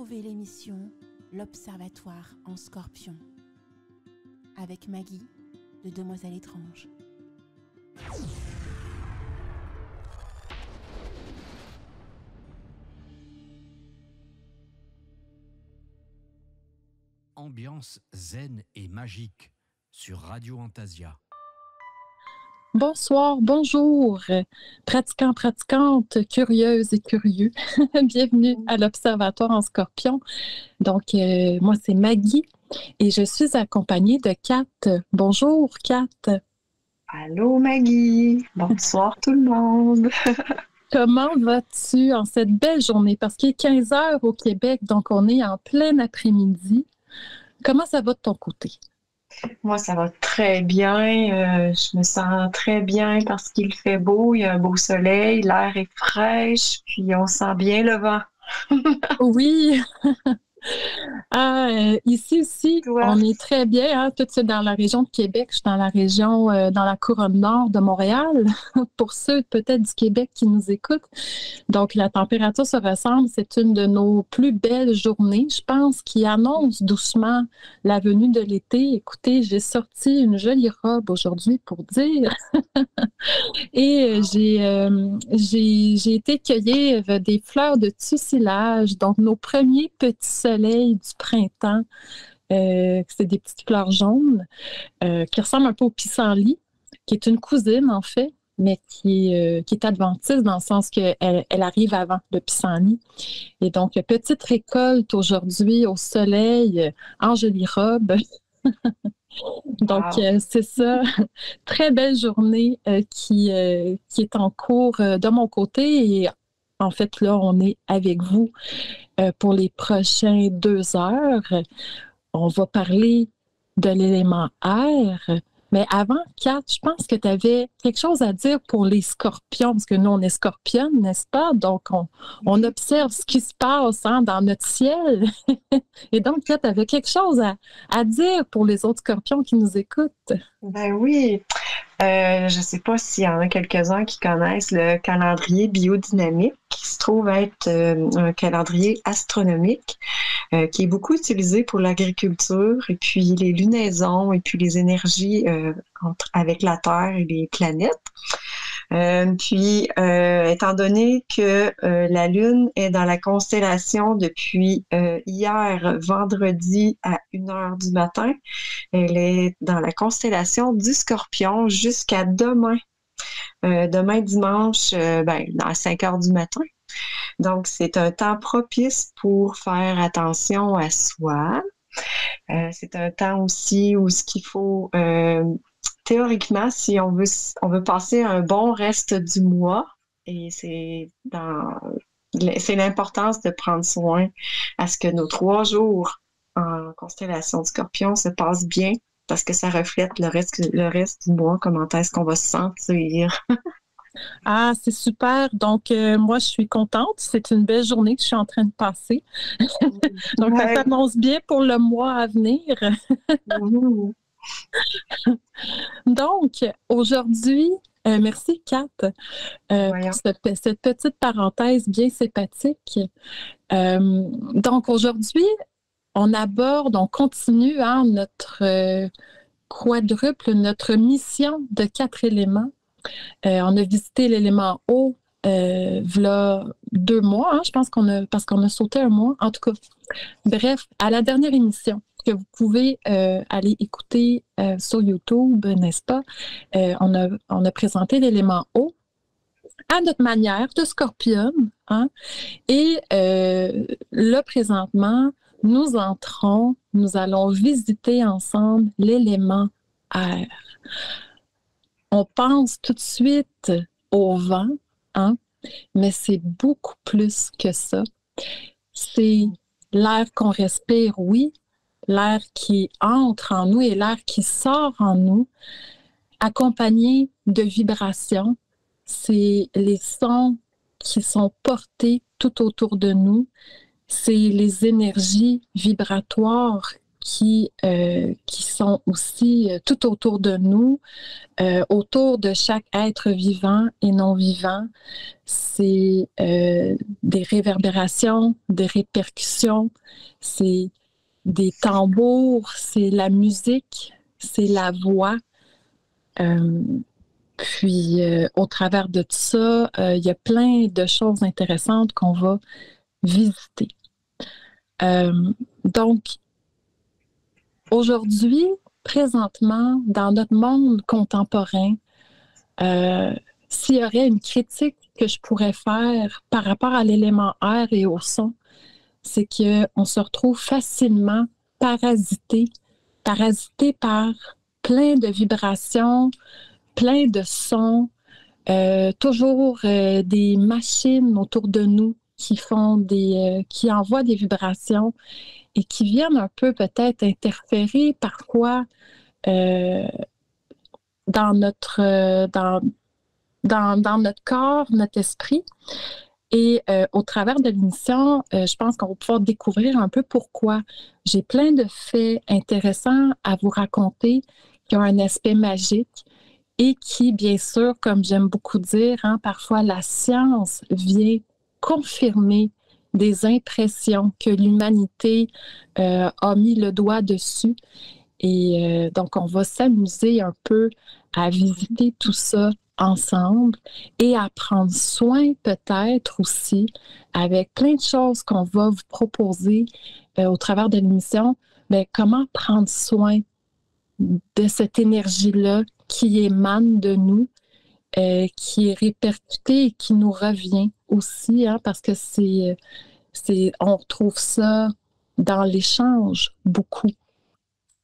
Retrouvez l'émission L'Observatoire en Scorpion avec Maggie de Demoiselle étrange. Ambiance zen et magique sur Radio Antasia. Bonsoir, bonjour, pratiquants, pratiquantes, curieuses et curieux. Bienvenue à l'Observatoire en Scorpion. Donc, moi, c'est Maggie et je suis accompagnée de Kat. Bonjour, Kat. Allô, Maggie. Bonsoir, tout le monde. Comment vas-tu en cette belle journée? Parce qu'il est 15 heures au Québec, donc on est en plein après-midi. Comment ça va de ton côté? Moi, ça va très bien. Je me sens très bien parce qu'il fait beau, il y a un beau soleil, l'air est fraîche, puis on sent bien le vent. Oui. Ici aussi, Toi? on est très bien. Hein? Tout c'est dans la région de Québec. Je suis dans la région, dans la couronne nord de Montréal. Pour ceux peut-être du Québec qui nous écoutent. Donc, la température se ressemble. C'est une de nos plus belles journées, je pense, qui annonce doucement la venue de l'été. Écoutez, j'ai sorti une jolie robe aujourd'hui pour dire. Et j'ai été cueillir des fleurs de tussilage, donc nos premiers petits soleils du printemps. C'est des petites fleurs jaunes qui ressemblent un peu au pissenlit, qui est une cousine en fait, mais qui est adventiste dans le sens qu'elle arrive avant le pissenlit. Et donc, petite récolte aujourd'hui au soleil, en jolie robe. Donc, c'est ça. Très belle journée qui est en cours de mon côté. Et en fait, là, on est avec vous pour les prochains 2 heures. On va parler de l'élément air. Mais avant, Kat, je pense que tu avais quelque chose à dire pour les scorpions, parce que nous, on est scorpionnes, n'est-ce pas? Donc, on observe ce qui se passe dans notre ciel. Et donc, Kat, tu avais quelque chose à dire pour les autres scorpions qui nous écoutent. Ben oui. Je ne sais pas s'il y en a quelques-uns qui connaissent le calendrier biodynamique, qui se trouve être un calendrier astronomique qui est beaucoup utilisé pour l'agriculture et puis les lunaisons et puis les énergies avec la Terre et les planètes. Étant donné que la Lune est dans la constellation depuis hier, vendredi à 1h du matin, elle est dans la constellation du Scorpion jusqu'à demain. Demain dimanche, à 5h du matin. Donc, c'est un temps propice pour faire attention à soi. C'est un temps aussi où ce qu'il faut... théoriquement, si on veut passer un bon reste du mois, et c'est l'importance de prendre soin à ce que nos 3 jours en constellation du Scorpion se passent bien, parce que ça reflète le reste du mois, comment est-ce qu'on va se sentir. Ah, c'est super. Donc, moi, je suis contente. C'est une belle journée que je suis en train de passer. Donc, ça s'annonce bien pour le mois à venir. Donc, aujourd'hui, merci Kat pour cette petite parenthèse bien sympathique. Donc, aujourd'hui, on continue notre quadruple, notre mission de 4 éléments. On a visité l'élément eau v'là 2 mois, je pense parce qu'on a sauté un mois. En tout cas, bref, à la dernière émission que vous pouvez aller écouter sur YouTube, n'est-ce pas? On a présenté l'élément eau à notre manière de scorpionne. Et là, présentement, nous allons visiter ensemble l'élément air. On pense tout de suite au vent, mais c'est beaucoup plus que ça. C'est l'air qu'on respire, oui, l'air qui entre en nous et l'air qui sort en nous, accompagné de vibrations. C'est les sons qui sont portés tout autour de nous. C'est les énergies vibratoires qui sont aussi tout autour de nous, autour de chaque être vivant et non vivant. C'est des réverbérations, des répercussions, c'est des tambours, c'est la musique, c'est la voix. Puis, au travers de tout ça, il y a plein de choses intéressantes qu'on va visiter. Donc, aujourd'hui, présentement, dans notre monde contemporain, s'il y aurait une critique que je pourrais faire par rapport à l'élément air et au son, c'est qu'on se retrouve facilement parasité par plein de vibrations, plein de sons, toujours des machines autour de nous qui envoient des vibrations et qui viennent un peu peut-être interférer parfois dans notre corps, notre esprit. Et au travers de l'émission, je pense qu'on va pouvoir découvrir un peu pourquoi. J'ai plein de faits intéressants à vous raconter qui ont un aspect magique et qui, bien sûr, comme j'aime beaucoup dire, parfois la science vient confirmer des impressions que l'humanité a mis le doigt dessus. Et donc, on va s'amuser un peu à visiter tout ça ensemble et à prendre soin peut-être aussi avec plein de choses qu'on va vous proposer au travers de l'émission, mais comment prendre soin de cette énergie-là qui émane de nous, qui est répercutée et qui nous revient aussi, parce que on retrouve ça dans l'échange beaucoup.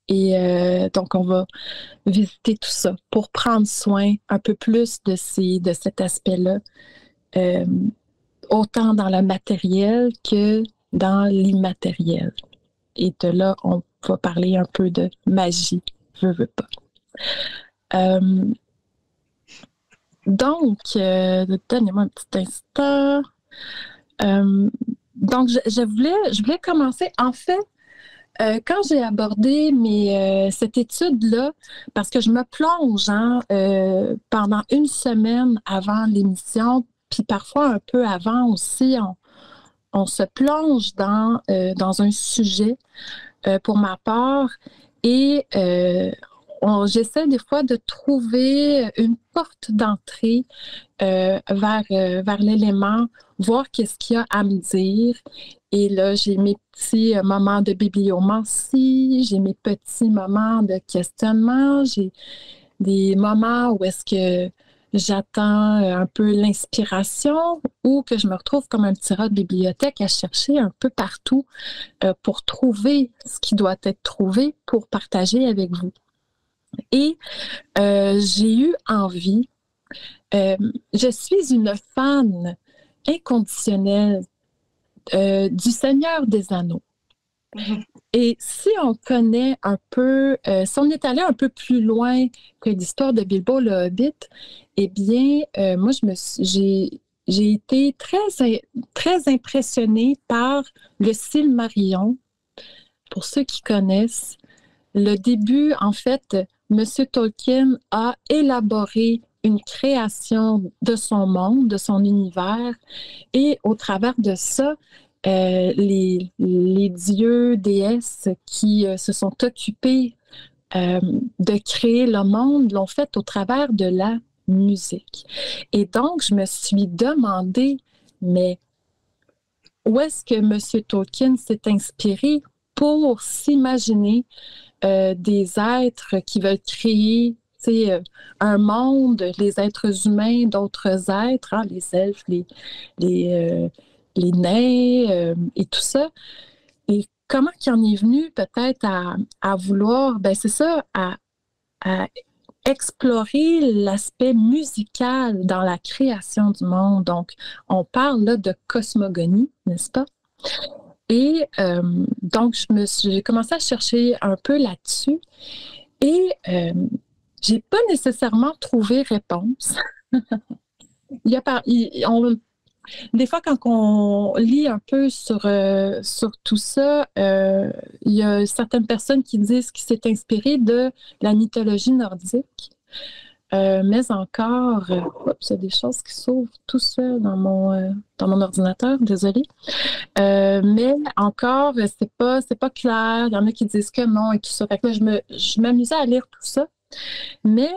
Et donc, on va visiter tout ça pour prendre soin un peu plus de cet aspect-là, autant dans le matériel que dans l'immatériel. Et de là, on va parler un peu de magie, veux pas. Donc, donnez-moi un petit instant. Donc, je voulais commencer. En fait, quand j'ai abordé cette étude-là, parce que je me plonge pendant une semaine avant l'émission, puis parfois un peu avant aussi, on se plonge dans un sujet pour ma part et j'essaie des fois de trouver une porte d'entrée vers l'élément, voir qu'est-ce qu'il y a à me dire. Et là, j'ai mes petits moments de bibliomancie, j'ai mes petits moments de questionnement, j'ai des moments où est-ce que j'attends un peu l'inspiration ou que je me retrouve comme un petit rat de bibliothèque à chercher un peu partout pour trouver ce qui doit être trouvé pour partager avec vous. Et j'ai eu envie, je suis une fan inconditionnelle du Seigneur des Anneaux. Et si on connaît un peu, si on est allé un peu plus loin que l'histoire de Bilbo le Hobbit, eh bien, moi, j'ai été très impressionnée par le Silmarillion. Pour ceux qui connaissent, le début, en fait, M. Tolkien a élaboré une création de son monde, de son univers, et au travers de ça, les dieux, déesses qui se sont occupés de créer le monde l'ont fait au travers de la musique. Et donc, je me suis demandé, mais où est-ce que M. Tolkien s'est inspiré pour s'imaginer des êtres qui veulent créer un monde, les êtres humains, d'autres êtres, les elfes, les nains et tout ça. Et comment il en est venu peut-être à vouloir, c'est ça, à explorer l'aspect musical dans la création du monde. Donc, on parle là de cosmogonie, n'est-ce pas? Et donc, j'ai commencé à chercher un peu là-dessus et j'ai pas nécessairement trouvé réponse. Des fois, quand on lit un peu sur tout ça, il y a certaines personnes qui disent qu'il s'est inspiré de la mythologie nordique. Mais encore, il y a des choses qui s'ouvrent tout seul dans mon ordinateur, désolée. Mais encore, c'est pas clair. Il y en a qui disent que non et tout ça. Fait que là, je m'amusais à lire tout ça. Mais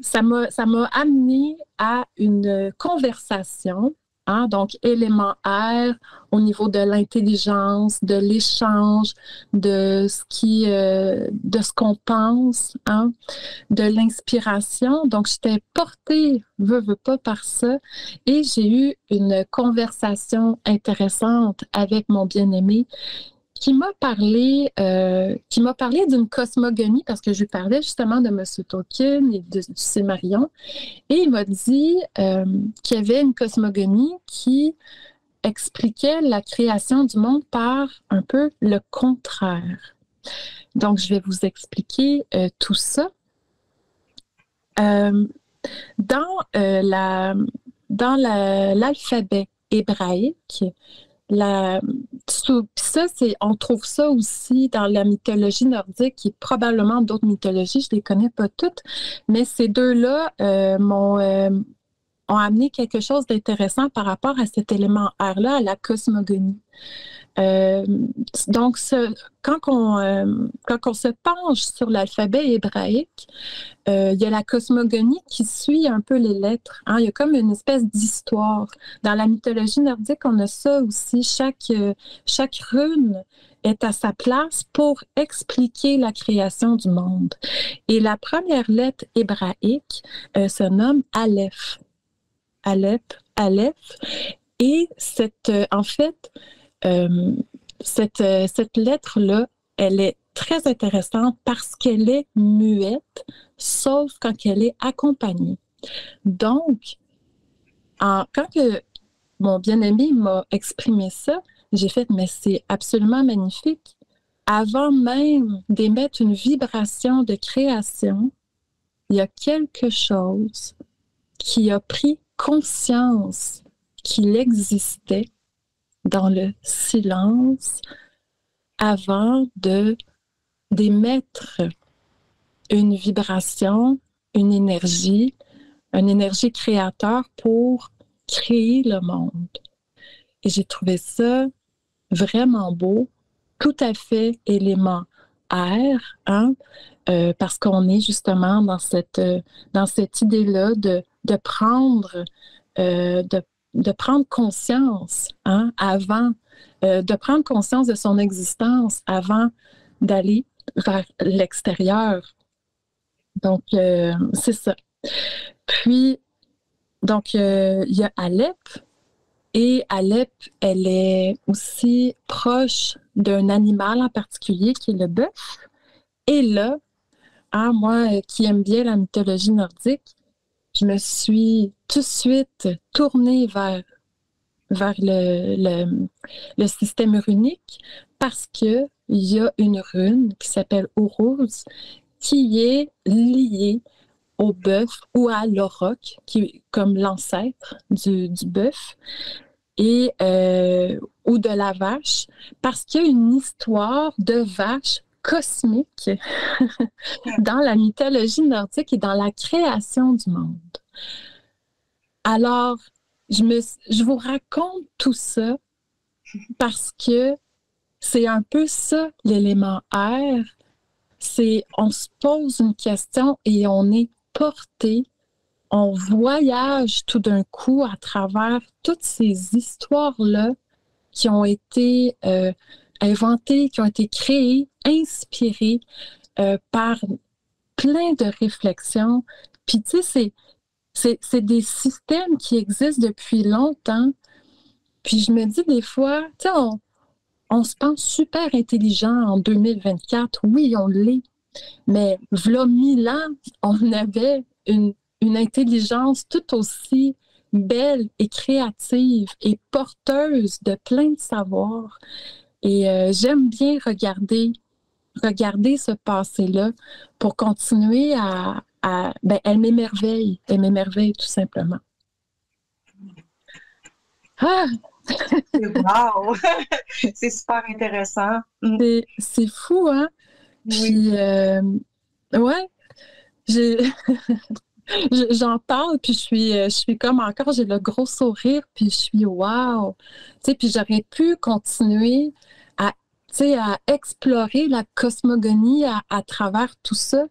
ça m'a amené à une conversation, hein, donc élément R au niveau de l'intelligence, de l'échange, de ce qu'on pense, hein, de l'inspiration. Donc, j'étais portée, veux pas, par ça. Et j'ai eu une conversation intéressante avec mon bien-aimé qui m'a parlé d'une cosmogonie, parce que je lui parlais justement de M. Tolkien et du Silmarillion, et il m'a dit qu'il y avait une cosmogonie qui expliquait la création du monde par un peu le contraire. Donc, je vais vous expliquer tout ça. Dans l'alphabet hébraïque, on trouve ça aussi dans la mythologie nordique et probablement d'autres mythologies, je ne les connais pas toutes, mais ces deux-là ont amené quelque chose d'intéressant par rapport à cet élément R-là, à la cosmogonie. Donc, quand on se penche sur l'alphabet hébraïque, il y a la cosmogonie qui suit un peu les lettres. Hein? Il y a comme une espèce d'histoire. Dans la mythologie nordique, on a ça aussi. Chaque rune est à sa place pour expliquer la création du monde. Et la première lettre hébraïque se nomme Aleph. Aleph. Et cette lettre-là, elle est très intéressante parce qu'elle est muette, sauf quand elle est accompagnée. Donc, quand mon bien-aimé m'a exprimé ça, j'ai fait, mais c'est absolument magnifique. Avant même d'émettre une vibration de création, il y a quelque chose qui a pris conscience qu'il existait dans le silence avant d'émettre une vibration, une énergie créateur pour créer le monde. Et j'ai trouvé ça vraiment beau, tout à fait élément R, hein, parce qu'on est justement dans cette idée-là de prendre conscience, hein, avant, de prendre conscience de son existence avant d'aller vers l'extérieur. Donc, c'est ça. Puis, donc, il y a Alep, et Alep, elle est aussi proche d'un animal en particulier qui est le bœuf. Et là, hein, moi qui aime bien la mythologie nordique, je me suis tout de suite tournée vers le système runique parce qu'il y a une rune qui s'appelle Uruz qui est liée au bœuf ou à l'auroch, qui est comme l'ancêtre du bœuf, ou de la vache, parce qu'il y a une histoire de vache cosmique dans la mythologie nordique et dans la création du monde. Alors, je vous raconte tout ça parce que c'est un peu ça, l'élément R. On se pose une question et on est porté, on voyage tout d'un coup à travers toutes ces histoires-là qui ont été inventées, qui ont été créées, inspirées par plein de réflexions. Puis tu sais, c'est des systèmes qui existent depuis longtemps. Puis je me dis des fois, tu sais, on se pense super intelligent en 2024. Oui, on l'est. Mais v'là 1000 ans, on avait une intelligence tout aussi belle et créative et porteuse de plein de savoirs. Et j'aime bien regarder ce passé-là pour continuer elle m'émerveille tout simplement. Ah! Wow! C'est super intéressant. C'est fou, hein? Oui. Puis, ouais, j'ai, j'en parle, puis je suis comme encore, j'ai le gros sourire, puis je suis wow! Tu sais, puis j'aurais pu continuer à, tu sais, à explorer la cosmogonie à travers tout ça,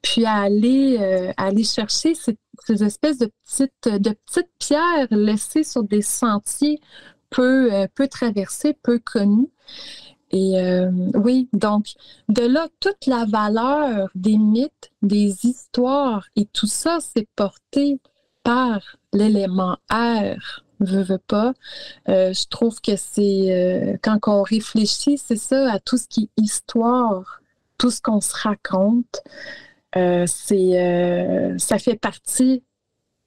puis à aller chercher ces espèces de petites pierres laissées sur des sentiers peu traversés, peu connus. Et oui, donc de là, toute la valeur des mythes, des histoires et tout ça, c'est porté par l'élément air, veux pas. Je trouve que c'est, quand on réfléchit, c'est ça, à tout ce qui est histoire, tout ce qu'on se raconte, ça fait partie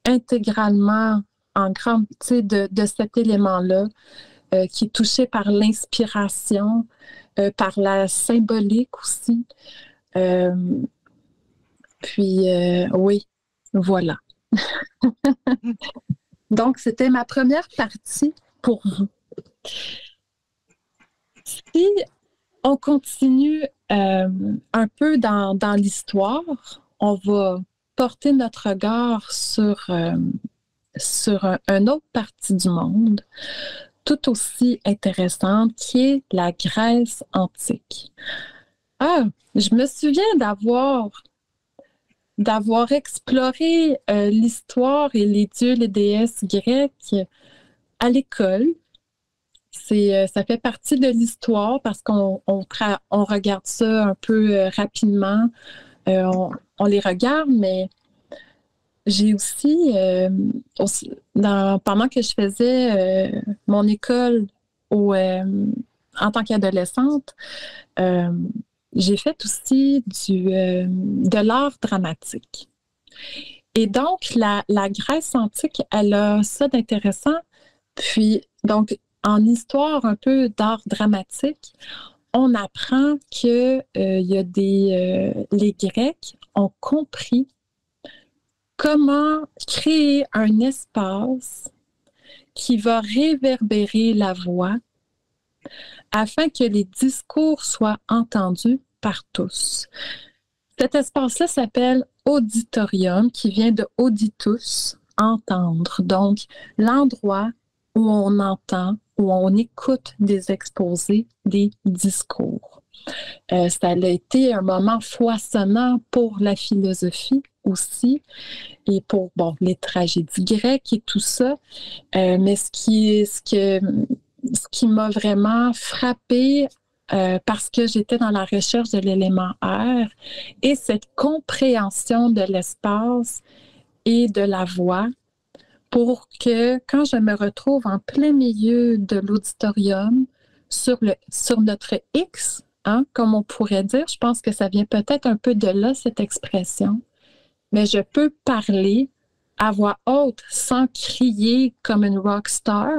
intégralement en grande, tu sais, de cet élément-là qui est touché par l'inspiration, par la symbolique aussi. Euh, puis, oui, voilà. Donc, c'était ma première partie pour vous. Si on continue un peu dans l'histoire, on va porter notre regard sur une autre partie du monde, tout aussi intéressante, qui est la Grèce antique. Ah, je me souviens d'avoir exploré l'histoire et les dieux, les déesses grecques à l'école. Ça fait partie de l'histoire parce qu'on regarde ça un peu rapidement. On les regarde, mais j'ai pendant que je faisais mon école en tant qu'adolescente, j'ai fait aussi de l'art dramatique. Et donc, la Grèce antique, elle a ça d'intéressant. Puis, donc, en histoire un peu d'art dramatique, on apprend que les Grecs ont compris comment créer un espace qui va réverbérer la voix afin que les discours soient entendus par tous. Cet espace-là s'appelle auditorium, qui vient de auditus, entendre. Donc, l'endroit où on entend, où on écoute des exposés, des discours. Ça a été un moment foisonnant pour la philosophie aussi, et pour les tragédies grecques et tout ça. Mais ce qui m'a vraiment frappée, parce que j'étais dans la recherche de l'élément air et cette compréhension de l'espace et de la voix, pour que quand je me retrouve en plein milieu de l'auditorium, sur notre X, hein, comme on pourrait dire, je pense que ça vient peut-être un peu de là, cette expression, mais je peux parler à voix haute sans crier comme une rock star,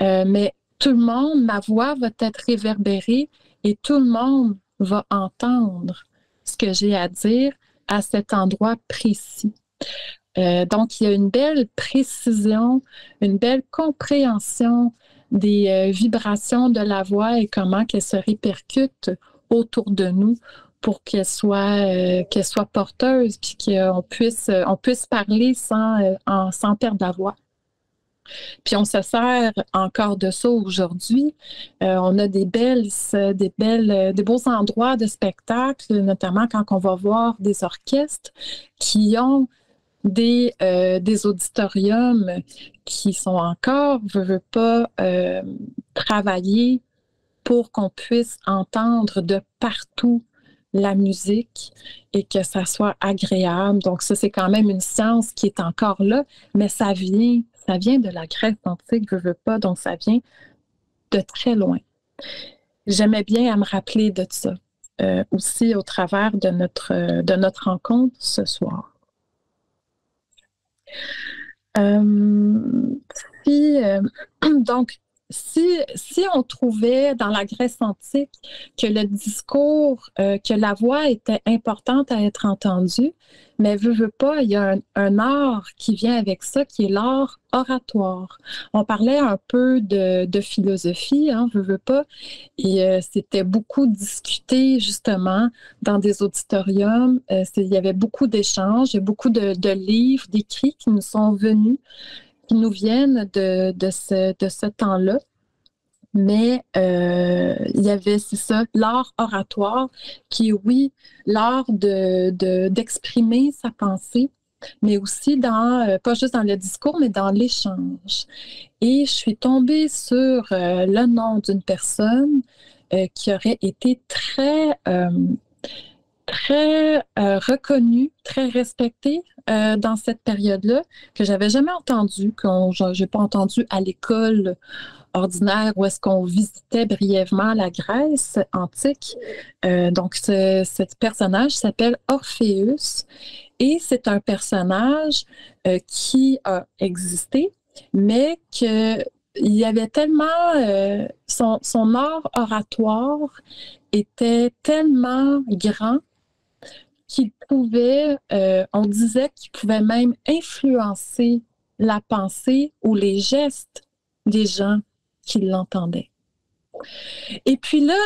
mais tout le monde, ma voix va être réverbérée et tout le monde va entendre ce que j'ai à dire à cet endroit précis. Donc, il y a une belle précision, une belle compréhension des vibrations de la voix et comment qu'elle se répercute autour de nous pour qu'elle soit porteuse puis qu'on puisse parler sans perdre la voix. Puis on se sert encore de ça aujourd'hui. On a des beaux endroits de spectacle, notamment quand on va voir des orchestres qui ont des auditoriums qui sont encore, veux pas, travaillés pour qu'on puisse entendre de partout la musique et que ça soit agréable. Donc ça, c'est quand même une science qui est encore là, mais ça vient de la Grèce antique, veux pas, donc ça vient de très loin. J'aimais bien à me rappeler de ça, aussi au travers de notre rencontre ce soir. Donc, si on trouvait dans la Grèce antique que le discours, que la voix était importante à être entendue, mais veut pas, il y a un art qui vient avec ça, qui est l'art oratoire. On parlait un peu de philosophie, hein, veut pas, et c'était beaucoup discuté justement dans des auditoriums. Il y avait beaucoup d'échanges, il y a beaucoup de livres, d'écrits qui nous sont venus, qui nous viennent de ce temps-là. Mais il y avait, c'est ça, l'art oratoire, qui est, oui, l'art d'exprimer sa pensée, mais aussi pas juste dans le discours, mais dans l'échange. Et je suis tombée sur le nom d'une personne qui aurait été très reconnue, très respectée dans cette période-là, que j'avais jamais entendue, que j'ai pas entendu à l'école ordinaire où est-ce qu'on visitait brièvement la Grèce antique. Donc, ce personnage s'appelle Orpheus et c'est un personnage qui a existé, mais qu'il y avait tellement... son art oratoire était tellement grand qu'il pouvait, on disait qu'il pouvait même influencer la pensée ou les gestes des gens qui l'entendaient. Et puis là,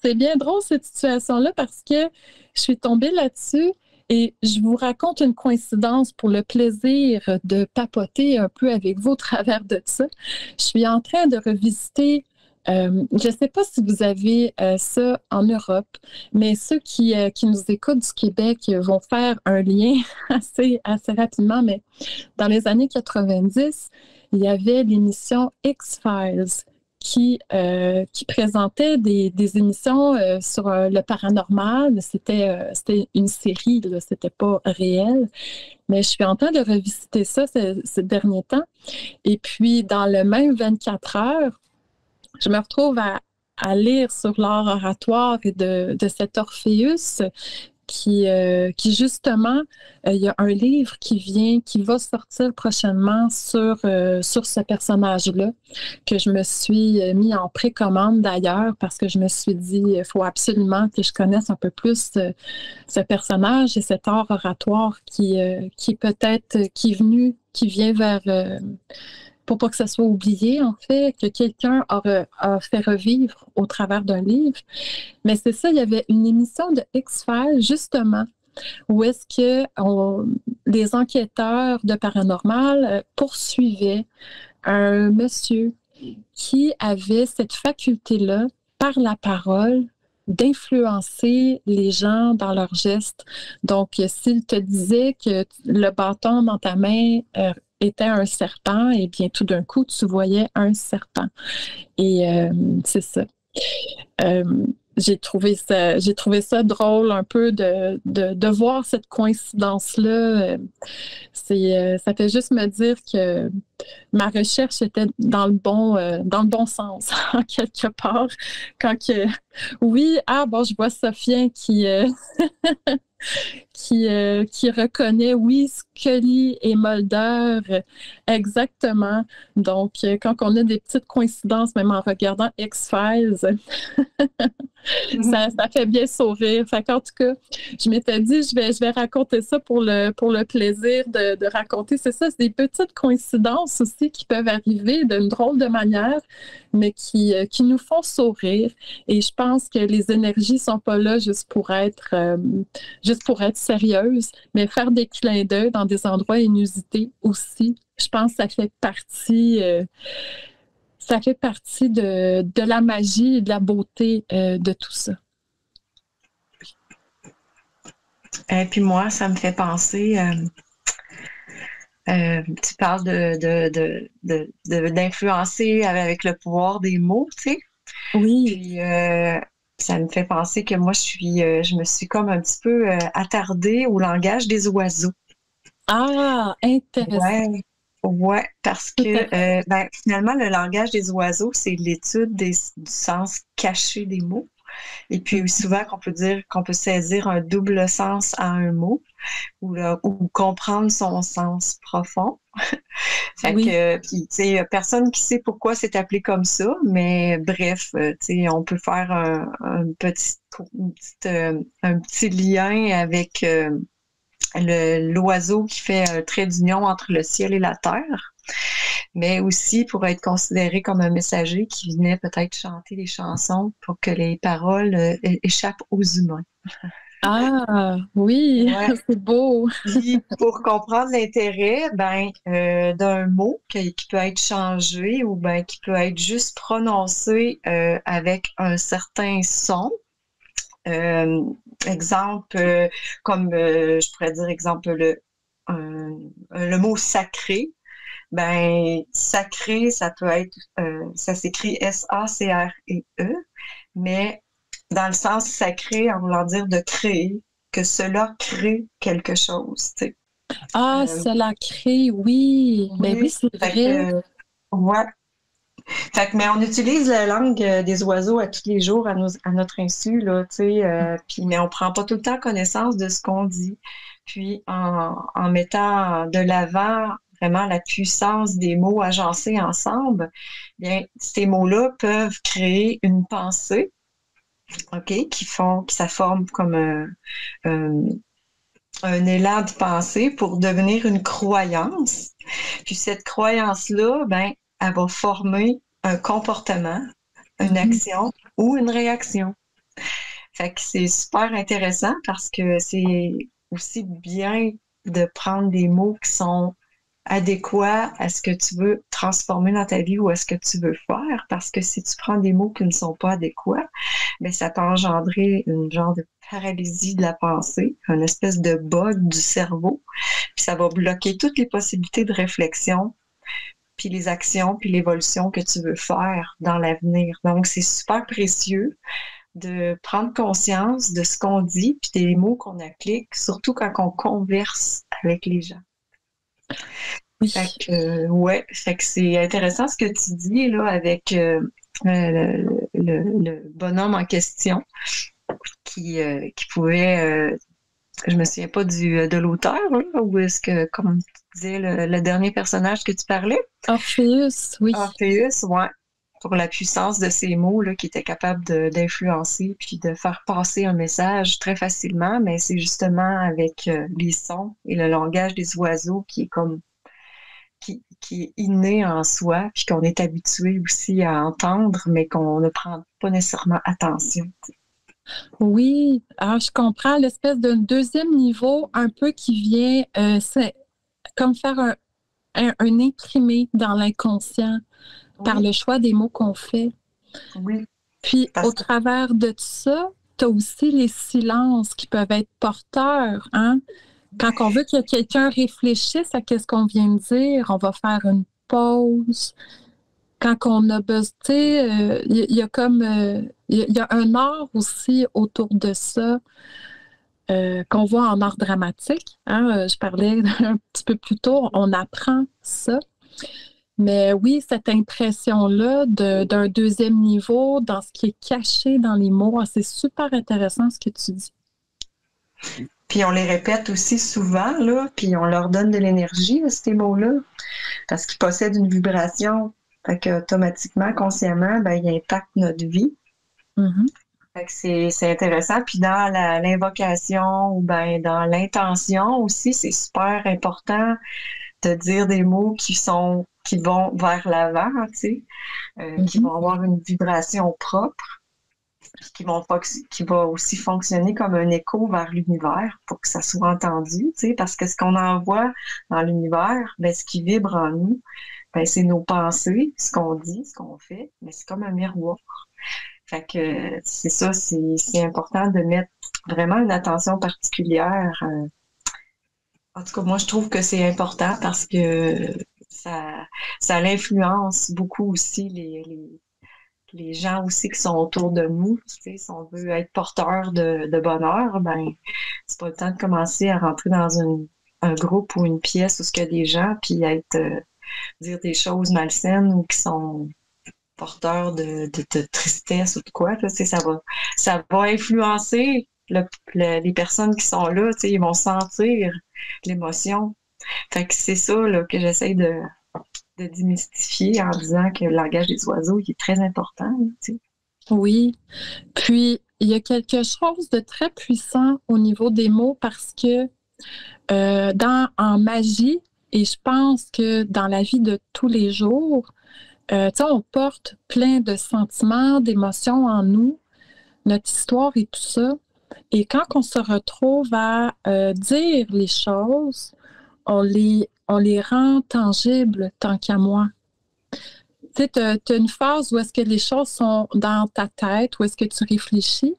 c'est bien drôle cette situation-là parce que je suis tombée là-dessus et je vous raconte une coïncidence pour le plaisir de papoter un peu avec vous au travers de ça. Je suis en train de revisiter je ne sais pas si vous avez ça en Europe, mais ceux qui nous écoutent du Québec vont faire un lien assez rapidement, mais dans les années 90, il y avait l'émission X-Files qui présentait des émissions sur le paranormal. C'était une série, là, c'était pas réel. Mais je suis en train de revisiter ça ces derniers temps. Et puis, dans le même 24 heures, je me retrouve à lire sur l'art oratoire et de cet Orpheus qui justement, il y a un livre qui va sortir prochainement sur ce personnage-là, que je me suis mis en précommande d'ailleurs, parce que je me suis dit, il faut absolument que je connaisse un peu plus ce personnage et cet art oratoire qui vient vers... pour pas que ça soit oublié, en fait, que quelqu'un a fait revivre au travers d'un livre. Mais c'est ça, il y avait une émission de X-Files, justement, où est-ce que les enquêteurs de paranormal poursuivaient un monsieur qui avait cette faculté-là, par la parole, d'influencer les gens dans leurs gestes. Donc, s'il te disait que le bâton dans ta main était un serpent, et bien tout d'un coup, tu voyais un serpent. Et c'est ça. J'ai trouvé ça drôle un peu de voir cette coïncidence-là. Ça fait juste me dire que ma recherche était dans le bon sens, en quelque part. Oui, je vois Sophien qui reconnaît, oui, Scully et Mulder, exactement. Donc, quand on a des petites coïncidences, même en regardant X-Files, ça fait bien sourire. Fait qu'en tout cas, je m'étais dit, je vais raconter ça pour le plaisir de raconter. C'est ça, c'est des petites coïncidences aussi qui peuvent arriver d'une drôle de manière, mais qui nous font sourire. Et je pense que les énergies sont pas là juste pour être sérieuses, mais faire des clins d'œil dans des endroits inusités aussi. Je pense que ça fait partie de la magie et de la beauté de tout ça. Et puis moi, ça me fait penser, tu parles d'influencer avec le pouvoir des mots, tu sais. Oui. Puis ça me fait penser que moi, je me suis comme un petit peu attardée au langage des oiseaux. Ah, intéressant. Ouais, parce que finalement, le langage des oiseaux, c'est l'étude du sens caché des mots. Et puis souvent qu'on peut dire qu'on peut saisir un double sens à un mot ou comprendre son sens profond. Fait Oui. que, puis, tu sais, y a personne qui sait pourquoi c'est appelé comme ça, mais bref, tu sais, on peut faire un petit lien avec l'oiseau qui fait un trait d'union entre le ciel et la terre, mais aussi pour être considéré comme un messager qui venait peut-être chanter des chansons pour que les paroles échappent aux humains. Ah, oui, Ouais. c'est beau. Puis pour comprendre l'intérêt d'un mot qui peut être changé ou qui peut être juste prononcé avec un certain son. Exemple, comme je pourrais dire exemple le mot sacré. Sacré, ça peut être ça s'écrit S-A-C-R-E-E, mais dans le sens sacré, en voulant dire de créer, que cela crée quelque chose, tu sais. Ah, cela crée, oui. Ben oui, c'est vrai. Ouais. Fait que, mais on utilise la langue des oiseaux à tous les jours à notre insu, là, tu sais, mais on prend pas tout le temps connaissance de ce qu'on dit. Puis en mettant de l'avant vraiment la puissance des mots agencés ensemble, bien, ces mots-là peuvent créer une pensée, OK, que ça forme comme un élan de pensée pour devenir une croyance. Puis cette croyance-là, elle va former un comportement, une action ou une réaction. Fait que c'est super intéressant parce que c'est aussi bien de prendre des mots qui sont adéquats à ce que tu veux transformer dans ta vie ou à ce que tu veux faire. Parce que si tu prends des mots qui ne sont pas adéquats, ça peut engendrer une genre de paralysie de la pensée, une espèce de bug du cerveau. Puis ça va bloquer toutes les possibilités de réflexion, puis les actions, puis l'évolution que tu veux faire dans l'avenir. Donc, c'est super précieux de prendre conscience de ce qu'on dit, puis des mots qu'on applique, surtout quand on converse avec les gens. Oui. Fait que c'est intéressant ce que tu dis là avec le bonhomme en question qui pouvait, je me souviens pas de l'auteur, là, ou est-ce que, comme tu disais, le dernier personnage que tu parlais? Orpheus, oui. Orpheus, ouais. Pour la puissance de ces mots là, qui étaient capables d'influencer puis de faire passer un message très facilement, mais c'est justement avec les sons et le langage des oiseaux qui est inné en soi, puis qu'on est habitué aussi à entendre, mais qu'on ne prend pas nécessairement attention. Oui, alors je comprends l'espèce d'un deuxième niveau un peu qui vient, c'est comme faire un imprimé dans l'inconscient par le choix des mots qu'on fait. Oui. Puis au travers de ça, tu as aussi les silences qui peuvent être porteurs, hein? Quand on veut que quelqu'un réfléchisse à ce qu'on vient de dire, on va faire une pause. Quand on a besoin, tu sais, il y a comme, il y a un art aussi autour de ça qu'on voit en art dramatique. Hein? Je parlais un petit peu plus tôt, on apprend ça. Mais oui, cette impression-là d'un deuxième niveau, dans ce qui est caché dans les mots, c'est super intéressant ce que tu dis. Puis on les répète aussi souvent, là, puis on leur donne de l'énergie à ces mots-là, parce qu'ils possèdent une vibration. Fait qu'automatiquement, consciemment, ils impactent notre vie. Mm-hmm. Fait que c'est intéressant. Puis dans l'invocation ou dans l'intention aussi, c'est super important de dire des mots qui vont vers l'avant, tu sais, qui vont avoir une vibration propre, qui va aussi fonctionner comme un écho vers l'univers pour que ça soit entendu, tu sais, parce que ce qu'on envoie dans l'univers, ce qui vibre en nous, c'est nos pensées, ce qu'on dit, ce qu'on fait, mais c'est comme un miroir. Fait que c'est ça, c'est important de mettre vraiment une attention particulière. En tout cas, moi, je trouve que c'est important parce que ça l'influence beaucoup aussi les gens aussi qui sont autour de nous. Tu sais, si on veut être porteur de bonheur, c'est pas le temps de commencer à rentrer dans un groupe ou une pièce où il y a des gens puis dire des choses malsaines ou qui sont porteur de tristesse ou de quoi, là, ça va influencer les personnes qui sont là, ils vont sentir l'émotion. Fait que c'est ça là, que j'essaie de démystifier en disant que le langage des oiseaux, il est très important. Là, Oui. Puis, il y a quelque chose de très puissant au niveau des mots parce que en magie, et je pense que dans la vie de tous les jours, on porte plein de sentiments, d'émotions en nous, notre histoire et tout ça. Et quand on se retrouve à dire les choses, on les rend tangibles tant qu'à moi. Tu sais, tu as une phase où est-ce que les choses sont dans ta tête, où est-ce que tu réfléchis.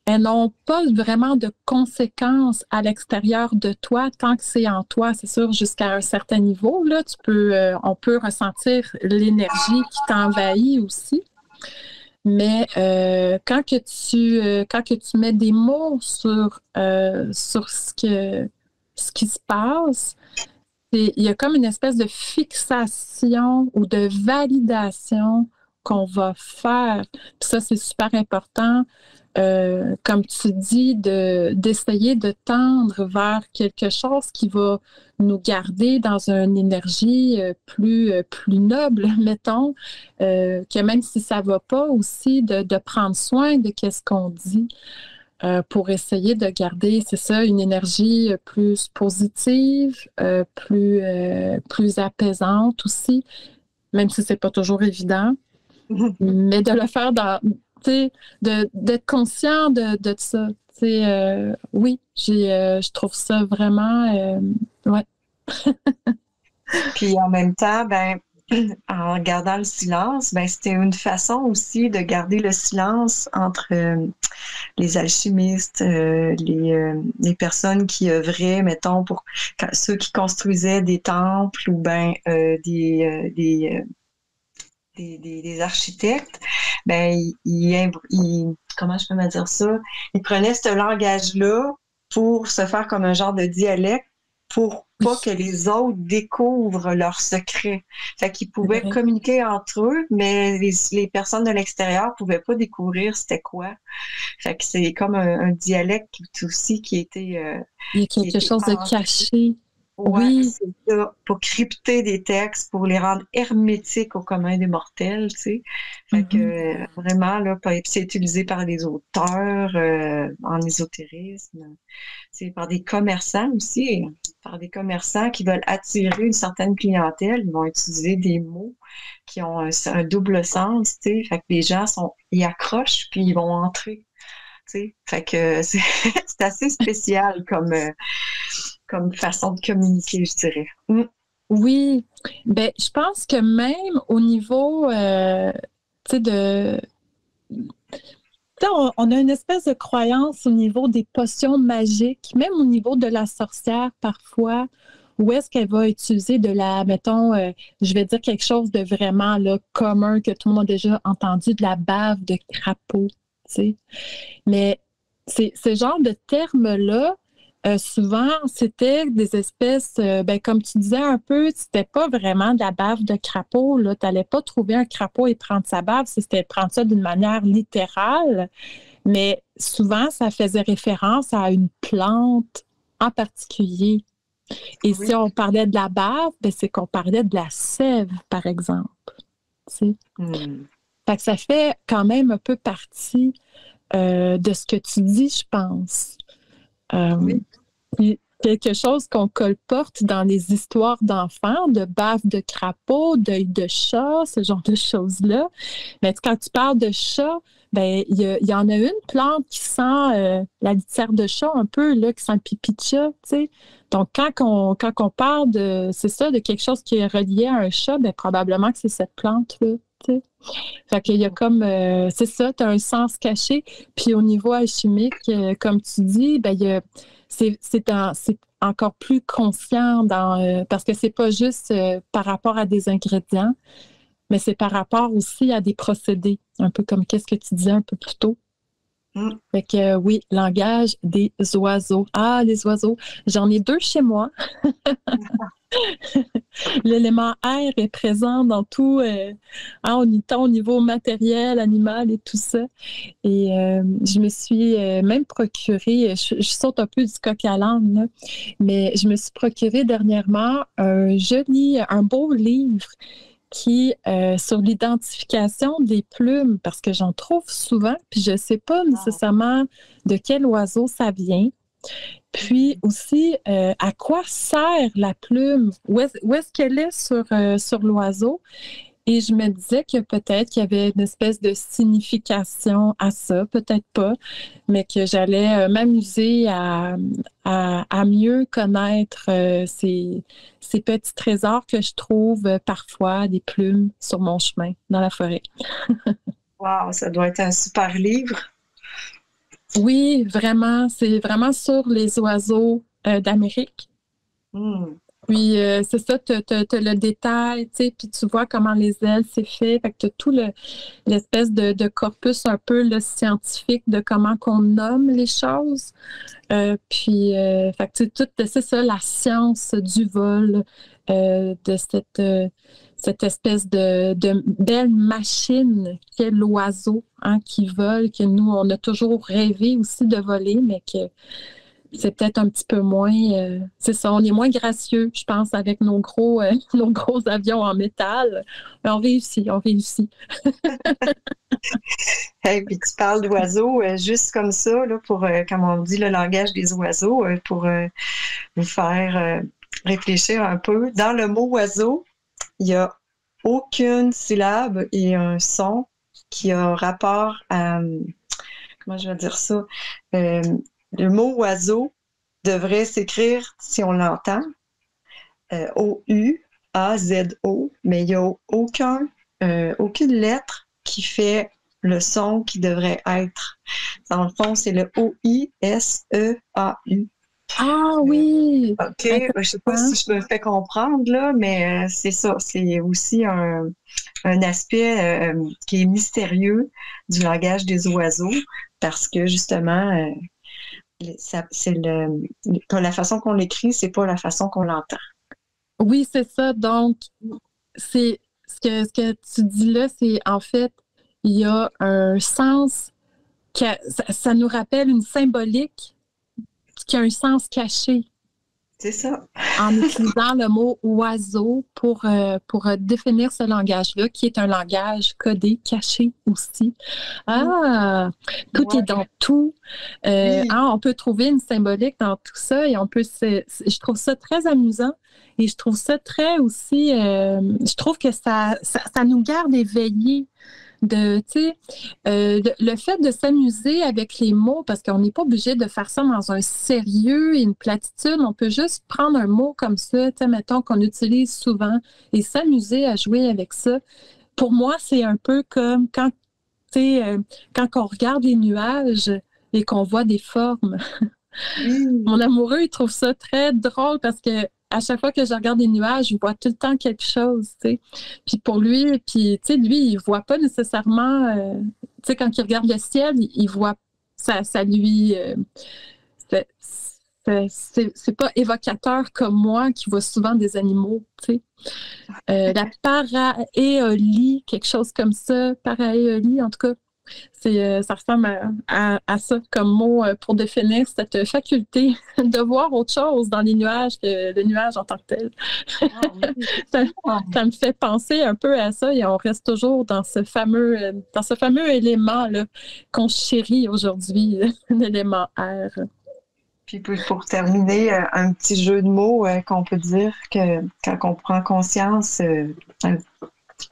Elles n'ont pas vraiment de conséquences à l'extérieur de toi tant que c'est en toi. C'est sûr, jusqu'à un certain niveau, là, on peut ressentir l'énergie qui t'envahit aussi. Mais quand que tu mets des mots sur ce qui se passe, il y a comme une espèce de fixation ou de validation qu'on va faire. Puis ça, c'est super important. Comme tu dis, d'essayer de tendre vers quelque chose qui va nous garder dans une énergie plus noble, mettons, que même si ça ne va pas aussi, de prendre soin de ce qu'on dit pour essayer de garder, c'est ça, une énergie plus positive, plus apaisante aussi, même si ce n'est pas toujours évident, mais de le faire d'être conscient de ça. Oui, je trouve ça vraiment... ouais. Puis en même temps, en gardant le silence, c'était une façon aussi de garder le silence entre les alchimistes, les personnes qui œuvraient, mettons, pour ceux qui construisaient des temples ou des architectes, comment je peux me dire ça? Ils prenaient ce langage-là pour se faire comme un genre de dialecte pour pas que les autres découvrent leurs secrets. Fait qu'ils pouvaient communiquer entre eux, mais les personnes de l'extérieur pouvaient pas découvrir c'était quoi. Fait que c'est comme un dialecte aussi qui était... il y a quelque chose de caché. Ouais, oui, c'est ça, pour crypter des textes, pour les rendre hermétiques au commun des mortels, tu sais. Fait que vraiment, là, c'est utilisé par des auteurs en ésotérisme, c'est par des commerçants aussi, par des commerçants qui veulent attirer une certaine clientèle, ils vont utiliser des mots qui ont un double sens, tu sais. Fait que les gens ils accrochent puis ils vont entrer, tu sais. Fait que c'est assez spécial comme façon de communiquer, je dirais. Oui, je pense que même au niveau, on a une espèce de croyance au niveau des potions magiques, même au niveau de la sorcière parfois, où est-ce qu'elle va utiliser mettons, je vais dire quelque chose de vraiment là, commun que tout le monde a déjà entendu, de la bave de crapaud, tu sais. Mais ce genre de termes-là, souvent, c'était des espèces, comme tu disais un peu, c'était pas vraiment de la bave de crapaud. Tu n'allais pas trouver un crapaud et prendre sa bave, c'était prendre ça d'une manière littérale. Mais souvent, ça faisait référence à une plante en particulier. Et si on parlait de la bave, c'est qu'on parlait de la sève, par exemple. Fait que ça fait quand même un peu partie de ce que tu dis, je pense. Quelque chose qu'on colporte dans les histoires d'enfants, de bave de crapaud, d'œil de chat, ce genre de choses-là. Mais quand tu parles de chat, il y en a une plante qui sent la litière de chat un peu, là, qui sent le pipi de chat, tu sais. Donc, quand on parle de quelque chose qui est relié à un chat, probablement que c'est cette plante-là, tu sais. Fait qu'il y a comme, c'est ça, tu as un sens caché. Puis au niveau alchimique, comme tu dis, c'est encore plus conscient parce que c'est pas juste par rapport à des ingrédients, mais c'est par rapport aussi à des procédés, un peu comme qu'est-ce que tu disais un peu plus tôt. Fait que oui, langage des oiseaux. Ah, les oiseaux. J'en ai 2 chez moi. L'élément air est présent dans tout, tant au niveau matériel, animal et tout ça. Et je me suis même procuré, je saute un peu du coq à l'âne, là, mais je me suis procuré dernièrement un beau livre qui sur l'identification des plumes, parce que j'en trouve souvent, puis je ne sais pas nécessairement de quel oiseau ça vient. Puis aussi, à quoi sert la plume? Où est-ce qu'elle est sur l'oiseau? Et je me disais que peut-être qu'il y avait une espèce de signification à ça, peut-être pas, mais que j'allais m'amuser à mieux connaître ces petits trésors que je trouve parfois, des plumes sur mon chemin dans la forêt. Wow, ça doit être un super livre. Oui, vraiment. C'est vraiment sur les oiseaux d'Amérique. Puis, c'est ça, tu as le détail, tu sais, puis tu vois comment les ailes, c'est fait. Fait que tu as tout l'espèce de corpus un peu le scientifique de comment qu'on nomme les choses. Puis, fait que c'est ça, la science du vol, de cette espèce de belle machine qu'est l'oiseau, hein, qui vole, que nous, on a toujours rêvé aussi de voler, mais que c'est peut-être un petit peu moins... c'est ça, on est moins gracieux, je pense, avec nos gros avions en métal. Mais on réussit. Hey, puis tu parles d'oiseaux, juste comme ça, là, pour, comme on dit, le langage des oiseaux, pour vous faire réfléchir un peu. Dans le mot oiseau, il n'y a aucune syllabe et un son qui a rapport à... comment je vais dire ça? Le mot oiseau devrait s'écrire, si on l'entend, O-U-A-Z-O, mais il n'y a aucune lettre qui fait le son qui devrait être. Dans le fond, c'est le O-I-S-E-A-U. Ah oui! OK, je ne sais pas si je me fais comprendre, là, mais c'est ça. C'est aussi un aspect qui est mystérieux du langage des oiseaux parce que, justement, la façon qu'on l'écrit, c'est pas la façon qu'on l'entend. Oui, c'est ça. Donc, c'est ce que tu dis là, c'est en fait, il y a un sens ça nous rappelle une symbolique qui a un sens caché. C'est ça. En utilisant le mot oiseau pour définir ce langage-là, qui est un langage codé, caché aussi. Ah, tout est dans tout. On peut trouver une symbolique dans tout ça et je trouve ça très amusant et je trouve ça très aussi, je trouve que ça nous garde éveillés. Le fait de s'amuser avec les mots, parce qu'on n'est pas obligé de faire ça dans un sérieux et une platitude, on peut juste prendre un mot comme ça, mettons qu'on utilise souvent, et s'amuser à jouer avec ça. Pour moi, c'est un peu comme quand on regarde les nuages et qu'on voit des formes. Mon amoureux, il trouve ça très drôle parce que à chaque fois que je regarde les nuages, je vois tout le temps quelque chose, tu sais. Puis pour lui, lui, il voit pas nécessairement, quand il regarde le ciel, il voit, ça lui, c'est pas évocateur comme moi qui vois souvent des animaux, tu sais. La paraéolie, quelque chose comme ça, paraéolie, en tout cas. Ça ressemble à ça comme mot pour définir cette faculté de voir autre chose dans les nuages que le nuage en tant que tel. Ça me fait penser un peu à ça et on reste toujours dans ce fameux élément-là qu'on chérit aujourd'hui, l'élément air. Puis pour terminer, un petit jeu de mots qu'on peut dire que quand on prend conscience